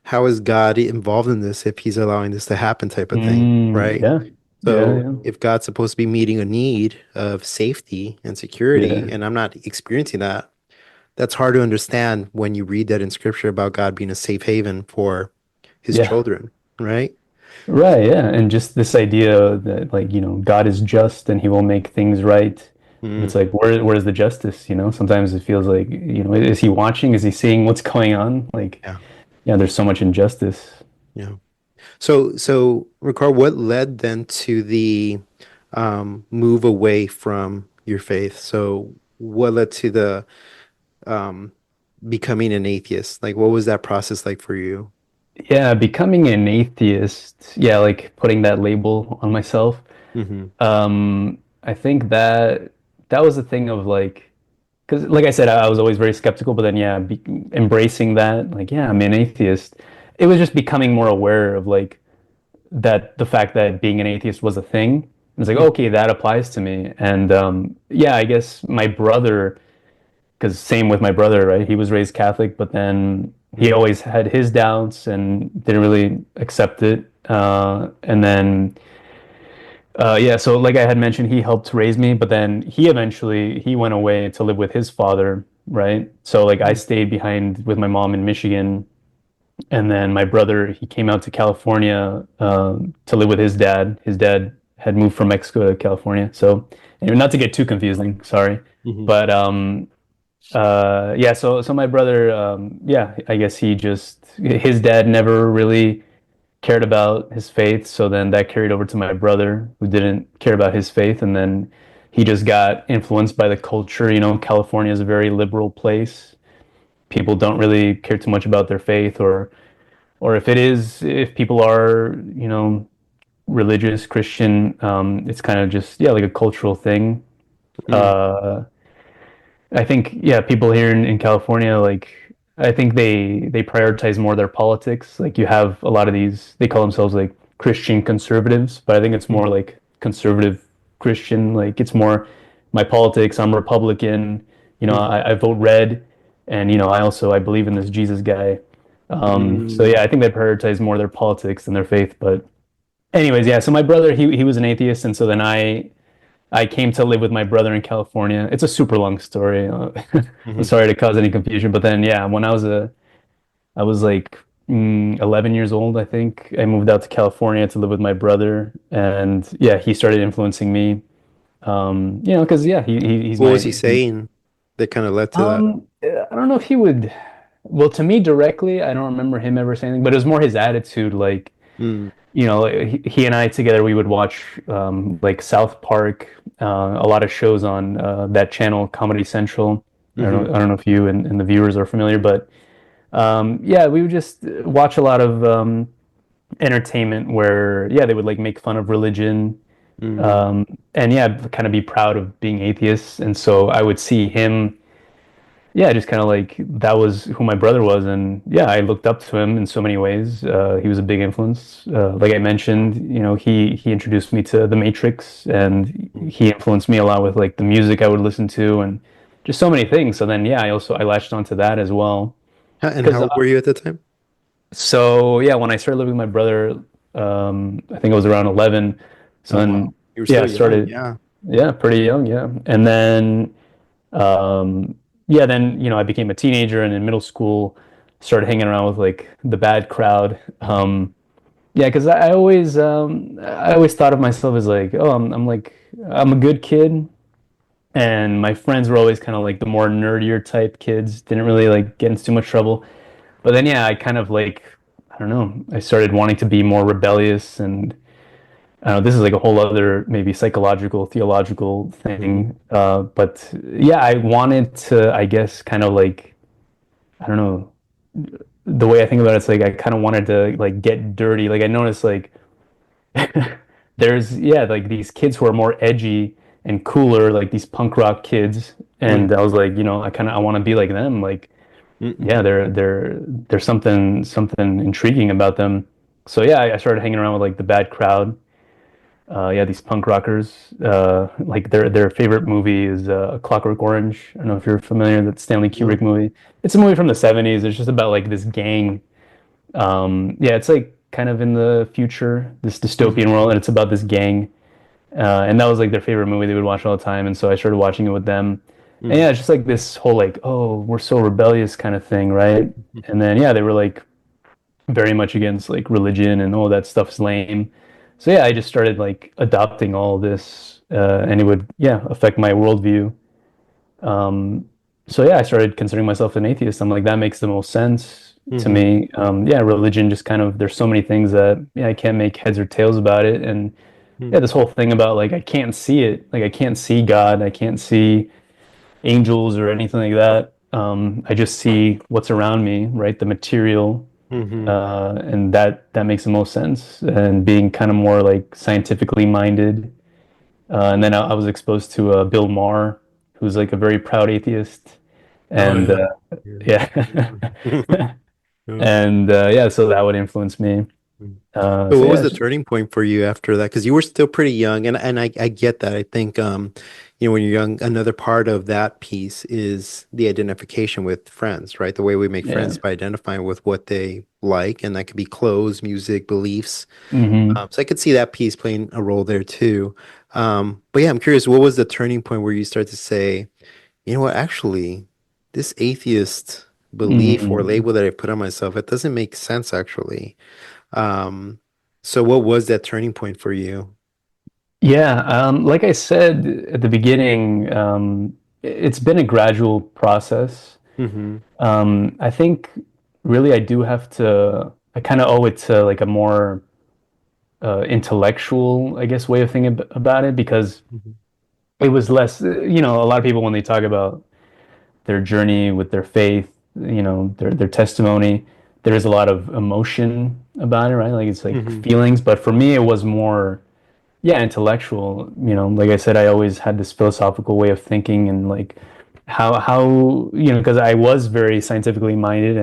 how is God involved in this if he's allowing this to happen type of thing, right? Yeah, yeah, So yeah, if God's supposed to be meeting a need of safety and security, yeah, and I'm not experiencing that, that's hard to understand when you read that in scripture about God being a safe haven for his yeah. children, right? Right, yeah. And just this idea that like, God is just and he will make things right. But it's Mm, like where's the justice, Sometimes it feels like, is he watching? Is he seeing what's going on? Like, yeah, yeah, there's so much injustice. yeah. So Ricard, what led then to the move away from your faith? So what led to the um, becoming an atheist? Like, what was that process like for you? Yeah, becoming an atheist, yeah, like putting that label on myself. Hmm. I think that was a thing of like, because like I said, I was always very skeptical, but then yeah, embracing that, like, yeah, I'm an atheist. It was just becoming more aware of like that the fact that being an atheist was a thing. It's like, okay, that applies to me. And yeah, I guess my brother, because same with my brother, right? He was raised Catholic, but then he Hmm. always had his doubts and didn't really accept it. And then yeah, so like I had mentioned, he helped raise me, but then he went away to live with his father, right? So like I stayed behind with my mom in Michigan, and then my brother, he came out to California to live with his dad. His dad had moved from Mexico to California. So, anyway, not to get too confusing, sorry. Hmm. But yeah, so my brother, yeah, I guess his dad never really cared about his faith. So then that carried over to my brother, who didn't care about his faith. And then he just got influenced by the culture. California is a very liberal place. People don't really care too much about their faith, or if people are, religious Christian, it's kind of just, yeah, like a cultural thing. Hmm. Uh, I think, yeah, people here in California, like, I think they prioritize more their politics. Like, you have a lot of these, they call themselves like Christian conservatives, but I think it's more Hmm. like conservative Christian. Like, it's more my politics. I'm Republican. Hmm. I vote red, and I believe in this Jesus guy. So Hmm. yeah, I think they prioritize more their politics than their faith. But anyways, yeah. So my brother, he was an atheist, and so then I came to live with my brother in California. It's a super long story. I'm Hmm. sorry to cause any confusion, but then yeah, when I was like 11 years old, I think I moved out to California to live with my brother, and yeah, he started influencing me. Because yeah, he's What was he my saying that kind of led to that? I don't know if he would. Well, to me directly, I don't remember him ever saying anything, but it was more his attitude. Like, Mm, he and I together, we would watch like South Park, a lot of shows on that channel, Comedy Central. hmm. I don't know if you and the viewers are familiar, but yeah, we would just watch a lot of entertainment where, yeah, they would like make fun of religion, Mm, um, and yeah, kind of be proud of being atheists. And so I would see him, yeah, just kind of like that was who my brother was, and yeah, I looked up to him in so many ways. He was a big influence. Like I mentioned, he introduced me to The Matrix, and mm. he influenced me a lot with like the music I would listen to, and just so many things. So then, yeah, I latched onto that as well. And Because how old were you at the time? so yeah, when I started living with my brother, I think I was around 11. So Oh, wow. then, You were yeah, I still young. started, Yeah. yeah, pretty young, yeah, and then. Yeah, then I became a teenager, and in middle school started hanging around with like the bad crowd. Yeah, because I always thought of myself as like, oh, I'm a good kid, and my friends were always kind of like the more nerdier type kids, didn't really like get into too much trouble. But then yeah, I kind of like, I don't know, I started wanting to be more rebellious, and this is like a whole other maybe psychological, theological Hmm. thing. But yeah, I wanted to, I guess, kind of like, I don't know, the way I think about it, it's like I kind of wanted to like get dirty. Like I noticed like there's yeah, like these kids who are more edgy and cooler, like these punk rock kids. And I was like, I want to be like them. Like, yeah, Mm-mm. there's something intriguing about them. So yeah, I started hanging around with like the bad crowd. Yeah, these punk rockers. Like their favorite movie is Clockwork Orange. I don't know if you're familiar with that Stanley No. Kubrick movie. It's a movie from the 70s. It's just about like this gang. Yeah, it's like kind of in the future, this dystopian Mm-hmm. world, and it's about this gang. And that was like their favorite movie they would watch all the time, and so I started watching it with them. And yeah, Mm-hmm. it's just like this whole like, oh, we're so rebellious kind of thing, right? And then yeah, they were like very much against like religion and all that stuff's lame. So yeah, I just started like adopting all this, and it would yeah affect my worldview. Um, so yeah, I started considering myself an atheist. I'm like, that makes the most sense to Mm-hmm. me. Yeah, religion just kind of there's so many things that yeah I can't make heads or tails about it, and yeah, this whole thing about like I can't see it, like I can't see God, I can't see angels or anything like that. I just see what's around me, right? The material, Mm-hmm. and that makes the most sense. And being kind of more like scientifically minded, and then I was exposed to Bill Maher, who's like a very proud atheist, Oh and yeah. Yeah. yeah, Yeah. and yeah, so that would influence me. So So what was yeah, the turning point for you after that? Because you were still pretty young, and I get that. I think when you're young, another part of that piece is the identification with friends, right? The way we make yeah. friends by identifying with what they like, and that could be clothes, music, beliefs. Hmm. So I could see that piece playing a role there too. But yeah, I'm curious, what was the turning point where you start to say, you know what, actually, this atheist belief or Hmm. label that I put on myself, it doesn't make sense actually. Um, so what was that turning point for you? Yeah, like I said at the beginning, it's been a gradual process. Mm-hmm. I think really I do have to, I kind of owe it to like a more intellectual, I guess, way of thinking about it because Mm-hmm. it was less, a lot of people when they talk about their journey with their faith, their testimony, there is a lot of emotion about it, right? Like it's like Mm-hmm. feelings, but for me, it was more yeah, intellectual. Like I said, I always had this philosophical way of thinking and like how because I was very scientifically minded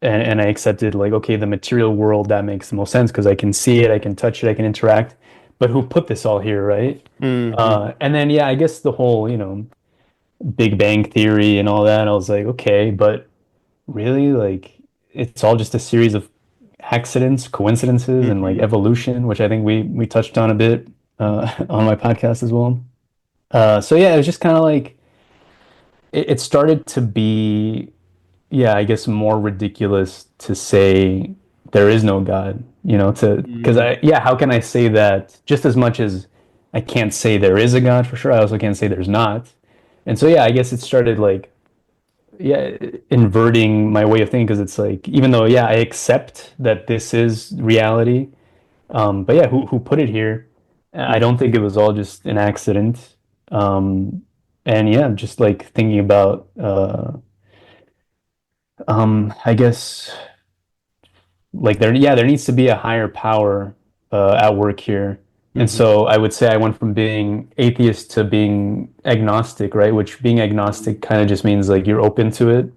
and I accepted like okay, the material world that makes the most sense because I can see it, I can touch it, I can interact. But who put this all here, right? Mm-hmm. And then yeah, I guess the whole Big Bang theory and all that. I was like, okay, but really, like it's all just a series of accidents, coincidences, and like Mm-hmm. evolution, which I think we touched on a bit on my podcast as well. So yeah, it was just kind of like it started to be, yeah, I guess more ridiculous to say there is no God, to because Mm-hmm. yeah, how can I say that just as much as I can't say there is a God for sure, I also can't say there's not. And so yeah, I guess it started like yeah, inverting my way of thinking because it's like even though yeah, I accept that this is reality, but yeah, who put it here? I don't think it was all just an accident. Um, and yeah, just like thinking about I guess like there needs to be a higher power at work here. And Mm-hmm. so I would say I went from being atheist to being agnostic, right? Which being agnostic kind of just means like you're open to it.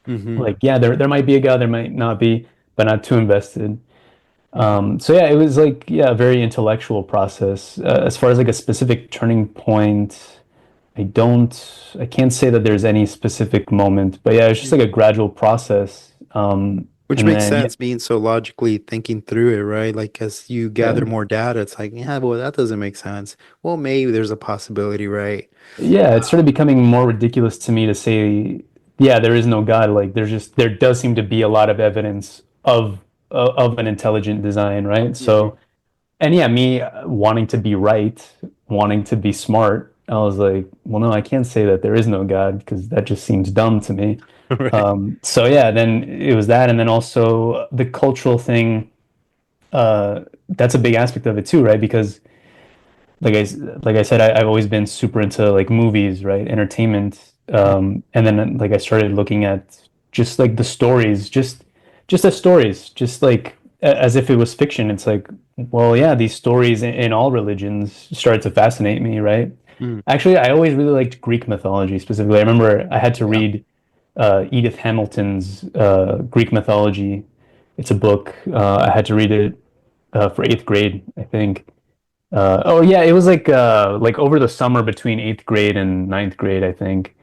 Mm-hmm. Like, yeah, there might be a God, there might not be, but not too invested. So yeah, it was like yeah, a very intellectual process. As far as like a specific turning point, I can't say that there's any specific moment, but yeah, it's just like a Mm-hmm. gradual process. Which And makes then yeah, sense being so logically thinking through it, right? Like as you gather yeah, more data, it's like, yeah, well, that doesn't make sense. Well, maybe there's a possibility, right? yeah, it started becoming more ridiculous to me to say, yeah, there is no God. Like there does seem to be a lot of evidence of an intelligent design, right? Mm-hmm. So. And yeah, me wanting to be right, wanting to be smart, I was like, well, no, I can't say that there is no God because that just seems dumb to me. Right. So yeah, then it was that, and then also the cultural thing. That's a big aspect of it too, right? Because like I said, I've always been super into like movies, right? Entertainment. And then like I started looking at just like the stories, just the stories, just like as if it was fiction. It's like Well, yeah, these stories in all religions started to fascinate me, right? Mm, Actually, I always really liked Greek mythology specifically. I remember I had to yeah. read Edith Hamilton's Greek mythology. It's a book. I had to read it for eighth grade, I think. Oh yeah, it was like over the summer between eighth grade and ninth grade, I think.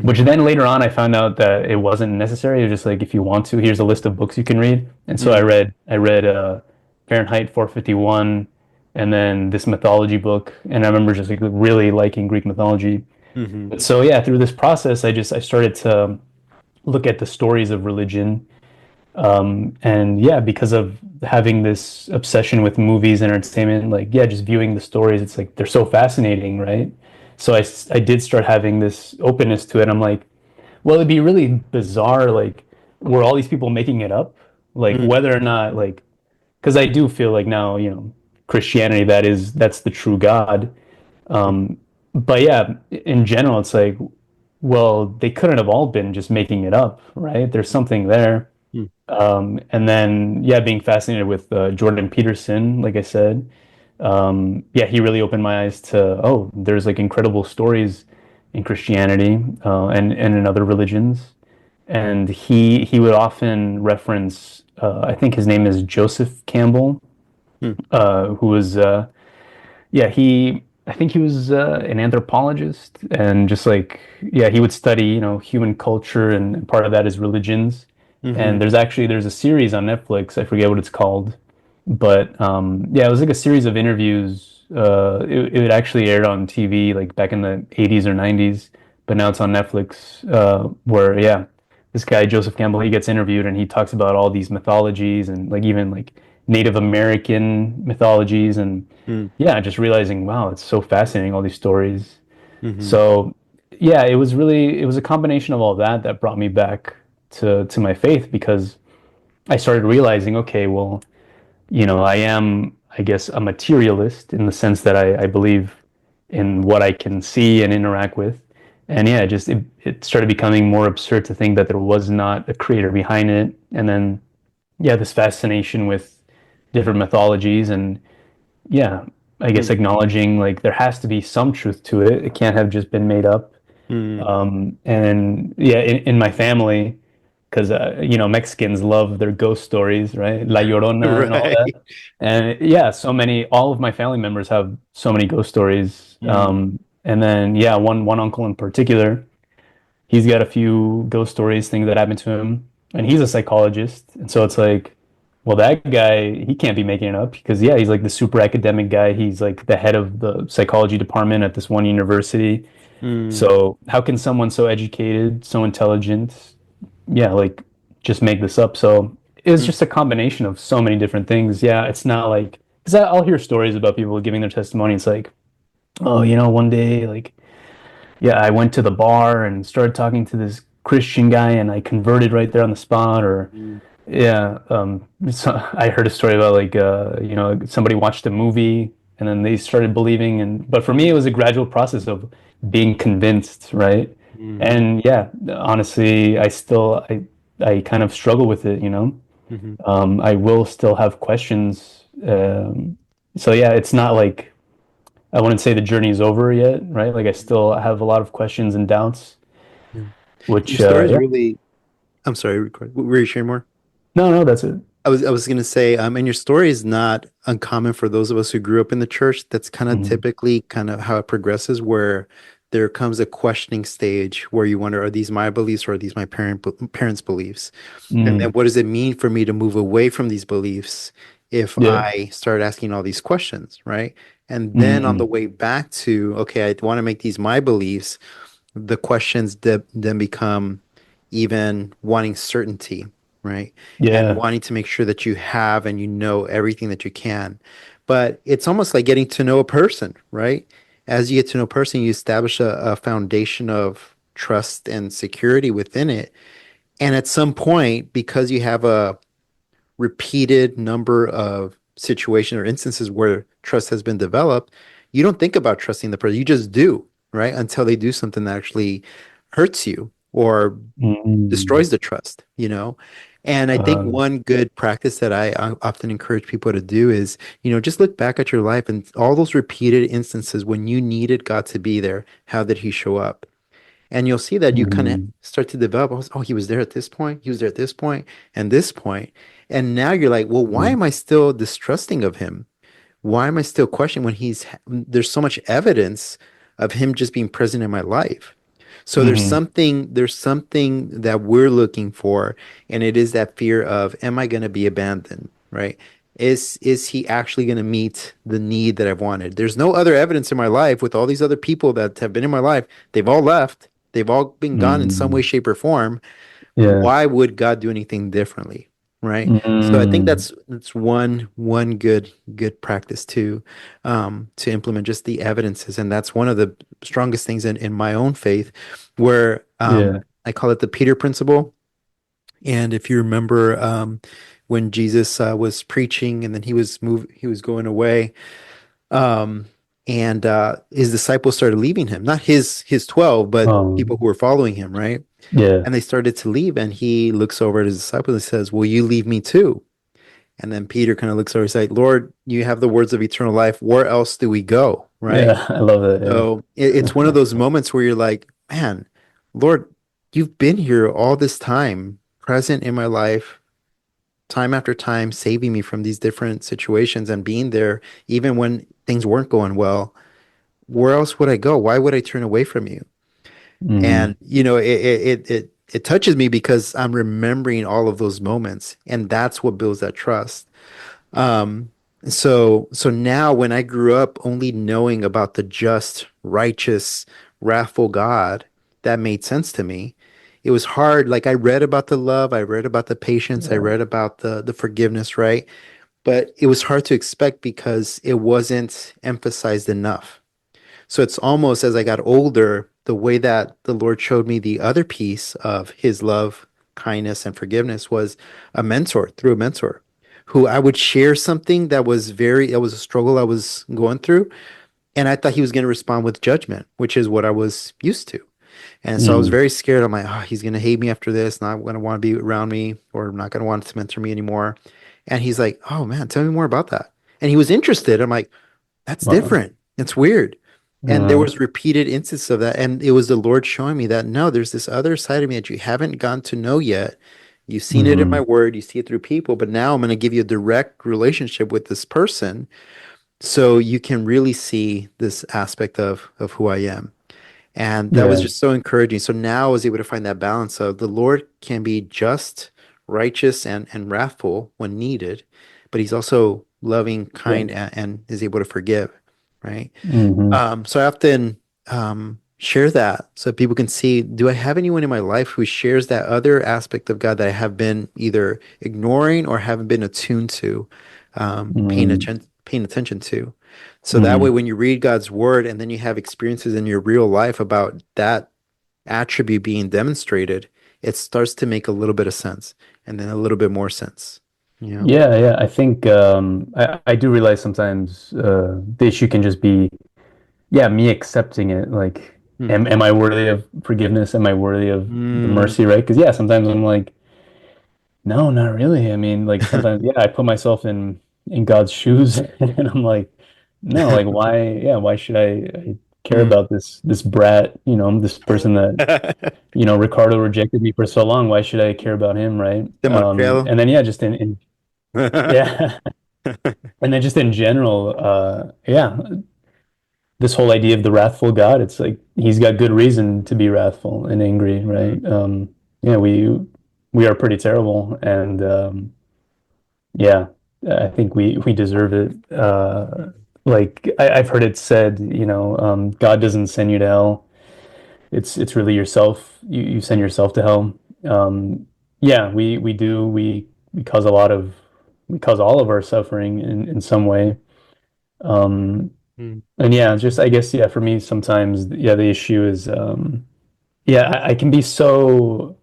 Which Hmm. then later on I found out that it wasn't necessary. It was just like if you want to, here's a list of books you can read. And so Mm, I read Fahrenheit 451 and then this mythology book. And I remember just like really liking Greek mythology. hmm. But so yeah, through this process I started to look at the stories of religion. And yeah, because of having this obsession with movies and entertainment, like, yeah, just viewing the stories, it's like they're so fascinating, right? So I did start having this openness to it. I'm like, well, it'd be really bizarre, like, were all these people making it up? Like, Mm, whether or not, like, because I do feel like now, Christianity, that's the true God. Um, but yeah, in general, it's like, well, they couldn't have all been just making it up, right? There's something there. mm, And then, yeah, being fascinated with Jordan Peterson, like I said, yeah, he really opened my eyes to, oh, there's like incredible stories in Christianity and in other religions. And he would often reference, I think his name is Joseph Campbell, mm. who was yeah, I think he was an anthropologist and just like, yeah, he would study, human culture and part of that is religions. And Mhm. there's a series on Netflix, I forget what it's called, but yeah, it was like a series of interviews. It actually aired on TV like back in the 80s or 90s, but now it's on Netflix, where yeah, this guy Joseph Campbell, he gets interviewed and he talks about all these mythologies and like even like Native American mythologies and Mm, yeah, just realizing, wow, it's so fascinating, all these stories. mhm, So, yeah, it was a combination of all that that brought me back to my faith because I started realizing, okay, well, I am, I guess, a materialist in the sense that I believe in what I can see and interact with. And yeah, it started becoming more absurd to think that there was not a creator behind it. And then, yeah, this fascination with different mythologies and yeah, I guess mm, acknowledging like there has to be some truth to it. It can't have just been made up. mm. And yeah, in my family, because Mexicans love their ghost stories, right? La Llorona and all Right. that. And yeah, all of my family members have so many ghost stories. Mm, And then yeah, one uncle in particular, he's got a few ghost stories, things that happened to him, and he's a psychologist, and so it's like, well, that guy, he can't be making it up because yeah, he's like the super academic guy. He's like the head of the psychology department at this one university. mm, So how can someone so educated, so intelligent, yeah, like just make this up? So it's mm, just a combination of so many different things. Yeah, it's not like because I'll hear stories about people giving their testimony. It's like, oh, one day, like yeah, I went to the bar and started talking to this Christian guy and I converted right there on the spot. Or mm, yeah, so I heard a story about like somebody watched a movie and then they started believing. And but for me, it was a gradual process of being convinced, right? mhm, And yeah, honestly, I kind of struggle with it, mhm. I will still have questions. So yeah, it's not like I wouldn't say the journey is over yet, right? Like I still have a lot of questions and doubts, Yeah. Your which story is yeah. really, I'm sorry, were you sharing more? No, no, that's it. I was gonna say, and your story is not uncommon for those of us who grew up in the church. That's kind of Mhm. typically kind of how it progresses, where there comes a questioning stage where you wonder, are these my beliefs or are these my parents' beliefs? And then Mm. what does it mean for me to move away from these beliefs if Yeah. I start asking all these questions, right? And then on the Mm. way back to, okay, I want to make these my beliefs, the questions that then become even wanting certainty, right? And Yeah. wanting to make sure that you have and you know everything that you can. But it's almost like getting to know a person, right? As you get to know a person, you establish a foundation of trust and security within it. And at some point, because you have a repeated number of situations or instances where trust has been developed, you don't think about trusting the person. You just do, right? Until they do something that actually hurts you or Mm. destroys the trust, you know? And I think Um, one good practice that I often encourage people to do is, just look back at your life and all those repeated instances when you needed God to be there. How did he show up? And you'll see that you kind of mhm, start to develop, oh, he was there at this point, he was there at this point, and this point. And now you're like, well, why mhm, am I still distrusting of him? Why am I still questioning when there's so much evidence of him just being present in my life? So mhm, there's something that we're looking for, and it is that fear of, am I going to be abandoned, right? Is he actually going to meet the need that I've wanted? There's no other evidence in my life with all these other people that have been in my life. They've all left. They've all been gone in some way, mhm. shape, or form. Yeah. Why would God do anything differently? Right. So I think Mm, that's one good practice to implement just the evidences. And that's one of the strongest things in my own faith, where yeah. I call it the Peter principle. And if you remember when Jesus was preaching and then he was going away, um, and his disciples started leaving him, not his 12, but people Um, who were following him, right? yeah. And they started to leave, and he looks over at his disciples and says, will you leave me too? And then Peter kind of looks over and says, Lord, you have the words of eternal life. Where else do we go? Right. Yeah. I love that. So it's one of those moments where you're like, man, Lord, you've been here all this time, present in my life, time after time, saving me from these different situations and being there, even when things weren't going well. Where else would I go? Why would I turn away from you? Mm, And it touches me because I'm remembering all of those moments, and that's what builds that trust. Um, so now when I grew up only knowing about the just, righteous, wrathful God, that made sense to me. It was hard. Like I read about the love, I read about the patience, I yeah. read about the forgiveness, right? But it was hard to expect because it wasn't emphasized enough. So it's almost as I got older, the way that the Lord showed me the other piece of his love, kindness, and forgiveness was a mentor, through a mentor who I would share something it was a struggle I was going through. And I thought he was going to respond with judgment, which is what I was used to. And so I was Mm, very scared. I'm like, oh, he's going to hate me after this, not going to want to be around me, or not going to want to mentor me anymore. And he's like, oh man, tell me more about that. And he was interested. I'm like, that's wow. different. It's weird. And there Uh, was repeated instances of that. And it was the Lord showing me that no, there's this other side of me that you haven't gotten to know yet. You've seen it in my mhm. word, you see it through people, but now I'm going to give you a direct relationship with this person so you can really see this aspect of who I am. And that was Yeah. just so encouraging. So now I was able to find that balance of the Lord can be just, righteous, and wrathful when needed, but he's also loving, Yeah. kind, and is able to forgive, right? Hmm. So I often share that so people can see, do I have anyone in my life who shares that other aspect of God that I have been either ignoring or haven't been attuned to, Mm, paying attention to? So that way, mm. when you read God's word and then you have experiences in your real life about that attribute being demonstrated, it starts to make a little bit of sense and then a little bit more sense. Yeah. Yeah, yeah. I think I do realize sometimes the issue can just be, yeah, me accepting it. Like, Hmm. am I worthy of forgiveness? Am I worthy of the Mm. mercy, right? Because yeah, sometimes I'm like, no, not really. I mean, like sometimes, yeah, I put myself in God's shoes, and I'm like, no, like why? Yeah, why should I care Mm. about this brat? This person that Ricardo rejected me for so long. Why should I care about him, right? The Montreal. And then yeah, just in yeah, and then just in general, yeah, this whole idea of the wrathful God, it's like he's got good reason to be wrathful and angry, Mm. right? Yeah, we are pretty terrible, and yeah, I think we deserve it. Like I've heard it said, God doesn't send you to hell. It's really yourself. You send yourself to hell. Um, yeah, we do. We cause we cause all of our suffering in some way. Um, Mm. and yeah, just I guess yeah, for me sometimes yeah, the issue is yeah, I can be so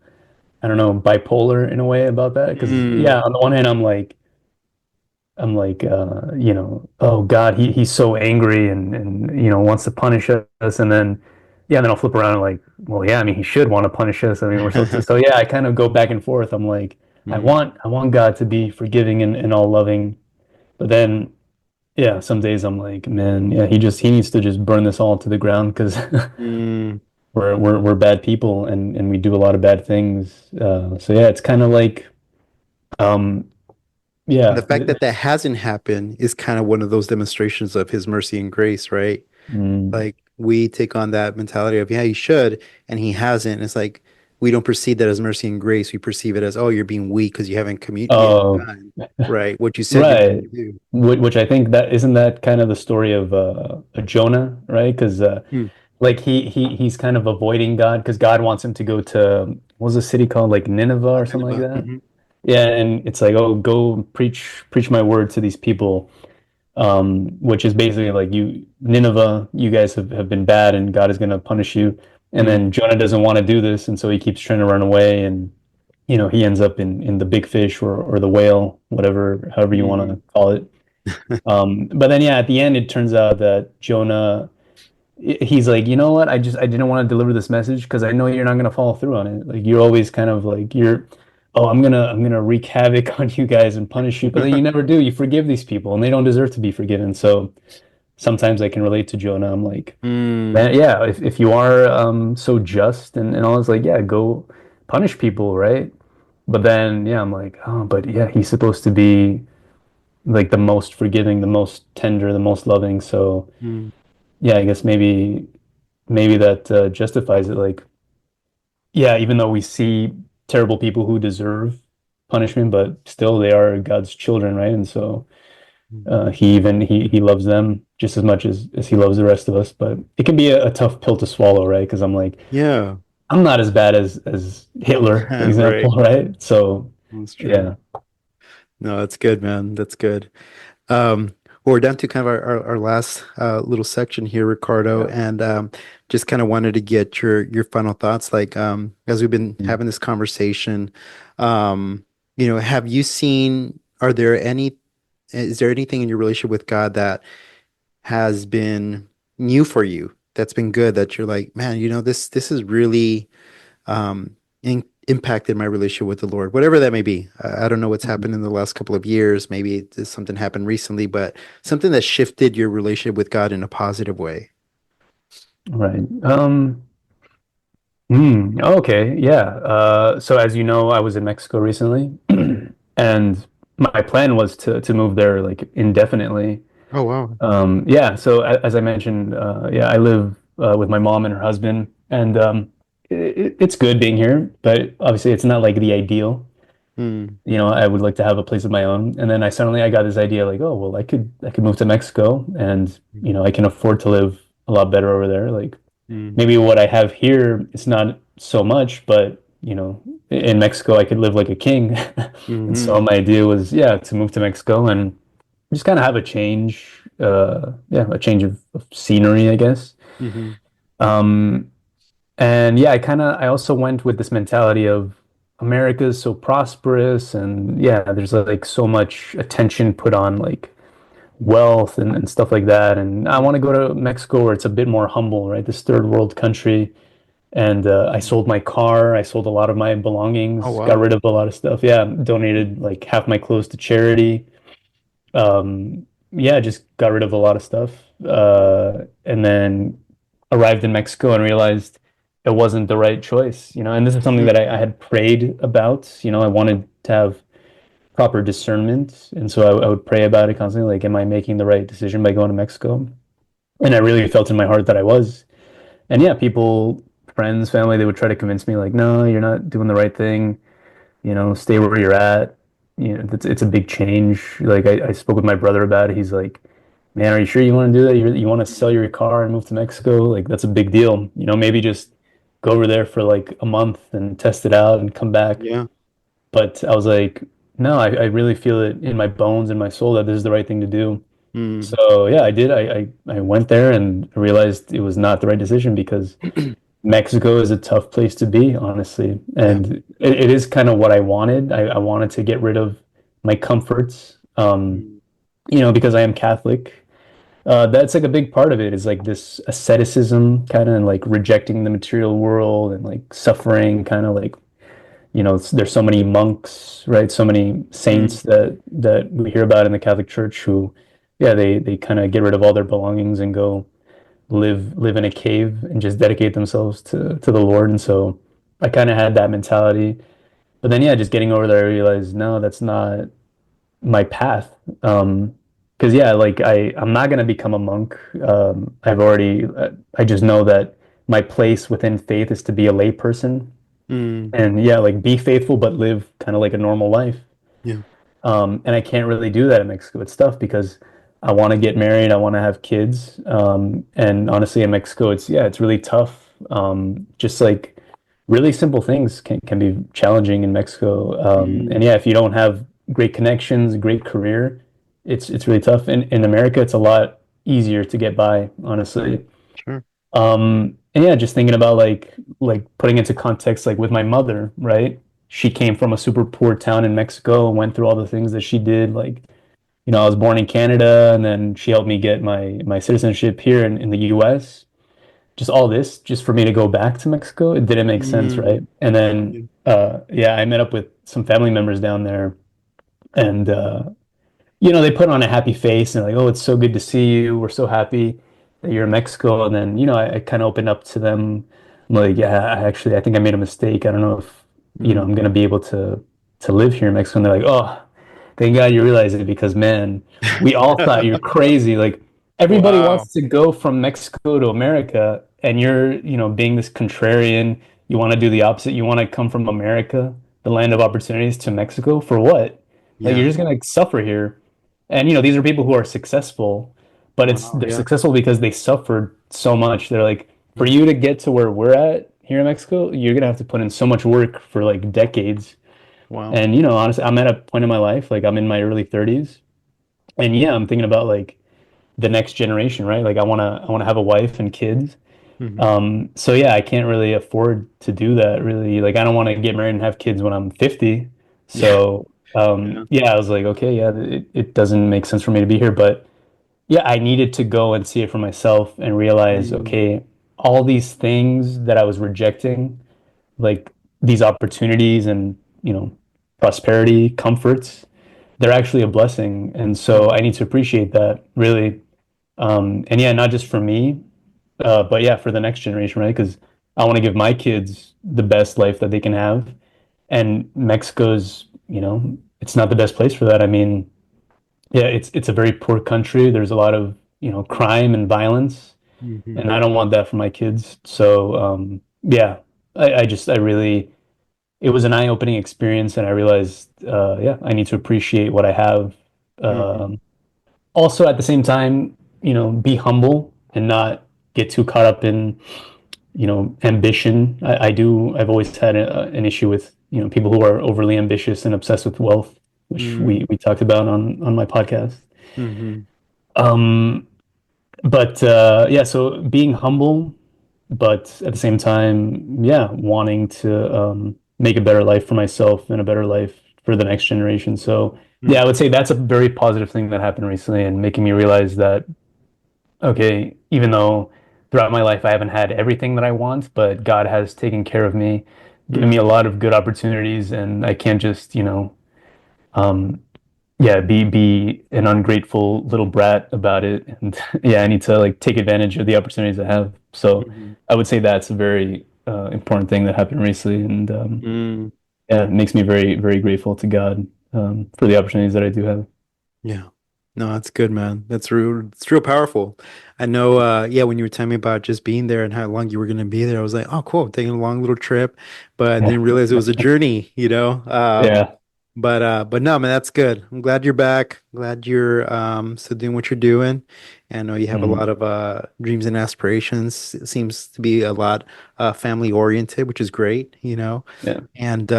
I don't know bipolar in a way about that because Mm. yeah, on the one hand I'm like oh God, he's so angry and wants to punish us, and then yeah, and then I'll flip around and like, well, yeah, I mean he should want to punish us. I mean we're supposed to. So yeah, I kind of go back and forth. I'm like, Mm. I want God to be forgiving and all loving. But then, yeah, some days I'm like, man, yeah, he needs to just burn this all to the ground because Mm. we're bad people and we do a lot of bad things. So yeah, it's kind of like, um, And the yeah, fact that that hasn't happened is kind of one of those demonstrations of his mercy and grace, right? mm, Like we take on that mentality of, yeah, he should, and he hasn't. It's like we don't perceive that as mercy and grace. We perceive it as, oh, you're being weak because you haven't oh, done, right, what you said you were right. going to do. Which I think that isn't that kind of the story of Jonah, right? Because Hmm. like he's kind of avoiding God because God wants him to go to what was the city called, like Nineveh or something like Nineveh. that. Yeah, and it's like, oh, go preach my word to these people, which is basically like you Nineveh, you guys have been bad, and God is going to punish you. And Hmm. then Jonah doesn't want to do this, and so he keeps trying to run away, and he ends up in the big fish or the whale, whatever, however you want Hmm. to call it. But then yeah, at the end, it turns out that Jonah he's like, you know what? I didn't want to deliver this message because I know you're not gonna follow through on it. Like you're always kind of like oh, I'm gonna wreak havoc on you guys and punish you, but then you never do. You forgive these people and they don't deserve to be forgiven. So sometimes I can relate to Jonah. I'm like, Hmm. man, yeah, if you are so just and all, it's like, yeah, go punish people, right? But then yeah, I'm like, oh, but yeah, he's supposed to be like the most forgiving, the most tender, the most loving. So Hmm. yeah, I guess maybe that justifies it. Like, yeah, even though we see terrible people who deserve punishment, but still they are God's children, right? And so he loves them just as much as he loves the rest of us. But it can be a tough pill to swallow, right? Because I'm like, Yeah. I'm not as bad as Hitler, for Right. example, right? So That's true. yeah. No, that's good, man. That's good. Well, we're down to kind of our last little section here, Ricardo, Yeah. and just kind of wanted to get your final thoughts. Like, as we've been Mm. having this conversation, have you seen, is there anything in your relationship with God that has been new for you, that's been good, that you're like, man, this is really impacted my relationship with the Lord, whatever that may be. I don't know what's Mm. happened in the last couple of years. Maybe something happened recently, but something that shifted your relationship with God in a positive way. Right. Okay, yeah. So as you know, I was in Mexico recently, and my plan was to move there like indefinitely. Oh, wow. Yeah. So as I mentioned, yeah, I live with my mom and her husband, and it's good being here, but obviously it's not like the ideal. Hmm. I would like to have a place of my own, and then I got this idea like, oh well, I could move to Mexico, and I can afford to live a lot better over there. Like Hmm. maybe what I have here is not so much, but in Mexico I could live like a king. And so Hmm. my idea was, yeah, to move to Mexico and just kind of have a change, yeah, a change of scenery, I guess. Hmm. Um, and yeah, I also went with this mentality of America's so prosperous, and yeah, there's like so much attention put on like wealth and stuff like that. And I want to go to Mexico where it's a bit more humble, right? This third world country. And I sold my car. I sold a lot of my Oh, belongings, got wow. rid of a lot of stuff. Yeah, donated like half my clothes to charity. Yeah, just got rid of a lot of stuff. And then arrived in Mexico and realized it wasn't the right choice, And this is something that I Hmm. had prayed about. I wanted to have proper discernment. And so I would pray about it constantly, like, am I making the right decision by going to Mexico? And I really felt in my heart that I was. And yeah, people, friends, family, they would try to convince me, like, no, you're not doing the right thing. Stay where you're at. It's a big change. Like I spoke with my brother about it. He's like, man, are you sure you want to do that? You want to sell your car and move to Mexico? Like that's a big deal. Maybe just go over there for like a month and test it out and come back. Yeah. But I was like, no, I really feel it in my bones and my soul that this is the right thing to do. Hmm. So yeah, I did. I went there and realized it was not the right decision because Mexico is a tough place to be, honestly. Yeah. And it is kind of what I wanted. I wanted to get rid of my comforts, Hmm. because I am Catholic. That's like a big part of it is like this asceticism kind of and like rejecting the material world and like suffering kind of like there's so many monks, right? So many Mm. saints that we hear about in the Catholic Church who, yeah, they kind of get rid of all their belongings and go live in a cave and just dedicate themselves to the Lord. And so I kind of had that mentality. But then, yeah, just getting over there, I realized, no, that's not my path. Because yeah, like I'm not gonna become a monk. I just know that my place within faith is to be a lay person, Mm. and yeah, like be faithful but live kind of like a normal life. Yeah. And I can't really do that in Mexico. It's tough because I want to get married, I want to have kids, and honestly, in Mexico, it's really tough. Just like really simple things can be challenging in Mexico. And Mm. yeah, if you don't have great connections, great career, it's really tough. In America, it's a lot easier to get by, Mm. honestly. Sure. And yeah, just thinking about like putting into context, like with my mother, right? She came from a super poor town in Mexico and went through all the things that she did. Like, I was born in Canada, and then she helped me get my citizenship here in the US. Just all this, just for me to go back to Mexico, it didn't make sense, Mm. right? And then Yeah. yeah, I met up with some family members down there, and they put on a happy face and like, oh, it's so good to see you. We're so happy that you're in Mexico. And then, I kind of opened up to them. I'm like, yeah, I think I made a mistake. I don't know if, Mm. I'm going to be able to live here in Mexico. And they're like, oh, thank God you realize it because, man, we all thought you're crazy. Like, everybody Wow. wants to go from Mexico to America, and you're, being this contrarian. You want to do the opposite. You want to come from America, the land of opportunities, to Mexico for what? Like, you're Yeah. just going to suffer here. And these are people who are successful, but Wow. they're Yeah. successful because they suffered so much. They're like, for Mm. you to get to where we're at here in Mexico, you're gonna have to put in so much work for like decades. Wow. And honestly, I'm at a point in my life, like I'm in my early 30s, and yeah, I'm thinking about like the next generation, right? Like I wanna have a wife and kids. Hmm. So yeah, I can't really afford to do that really. Like I don't want to get married and have kids when I'm 50. Yeah. So Yeah. yeah, I was like, okay, yeah, it doesn't make sense for me to be here, but yeah, I needed to go and see it for myself and realize, Mm. okay, all these things that I was rejecting, like these opportunities and, prosperity, comforts, they're actually a blessing. And so I Mm. need to appreciate that really. And yeah, not just for me, but yeah, for the next generation, right? Because I want to give my kids the best life that they can have. And Mexico's, it's not the best place for that. I mean, yeah, it's a very poor country. There's a lot of, crime and violence, Hmm. and I don't want that for my kids. So, yeah, I really, it was an eye-opening experience, and I realized, yeah, I need to appreciate what I have. Hmm. Um, Also, at the same time, be humble and not get too caught up in, ambition. I've always had an issue with, people who are overly ambitious and obsessed with wealth, which Mm. we talked about on my podcast. Hmm. Um, but yeah, so being humble, but at the same time, yeah, wanting to make a better life for myself and a better life for the next generation. So yeah, I would say that's a very positive thing that happened recently and making me realize that, okay, even though throughout my life I haven't had everything that I want, but God has taken care of me, given me a Mm. lot of good opportunities, and I can't just, um, yeah, be an ungrateful little brat about it. And yeah, I need to like take advantage of the opportunities I have. So Hmm. I would say that's a very important thing that happened recently, and Mm. yeah, Yeah. it makes me very, very grateful to God for the opportunities that I do have. Yeah. No, that's good, man. That's real. It's real powerful. I know. Yeah, when you were telling me about just being there and how long you were going to be there, I was like, oh, cool, taking a long little trip, but I Yeah, didn't realize it was a journey, you know? yeah, But no, man, that's good. I'm glad you're back. Glad you're still doing what you're doing. And I know you have a mhm, lot of dreams and aspirations. It seems to be a lot family oriented, which is great, you know. yeah, And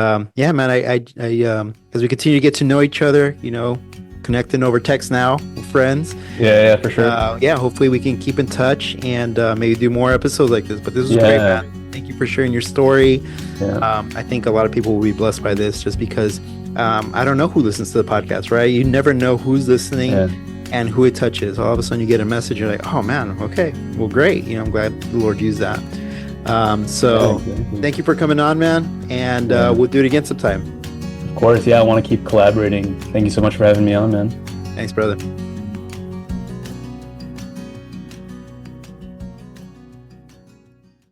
yeah, man, as we continue to get to know each other, you know, connecting over text now, we're friends. yeah, yeah, for sure. Yeah, hopefully we can keep in touch and maybe do more episodes like this. But this was great, Yeah, man. Thank you for sharing your story. yeah, I think a lot of people will be blessed by this just because I don't know who listens to the podcast, right? You never know who's listening yeah, and who it touches. All of a sudden you get a message, you're like, oh man, okay, well, great. You know, I'm glad the Lord used that. So Yeah, exactly. thank you for coming on, man. And Yeah. we'll do it again sometime. Of course, yeah, I want to keep collaborating. Thank you so much for having me on, man. Thanks, brother.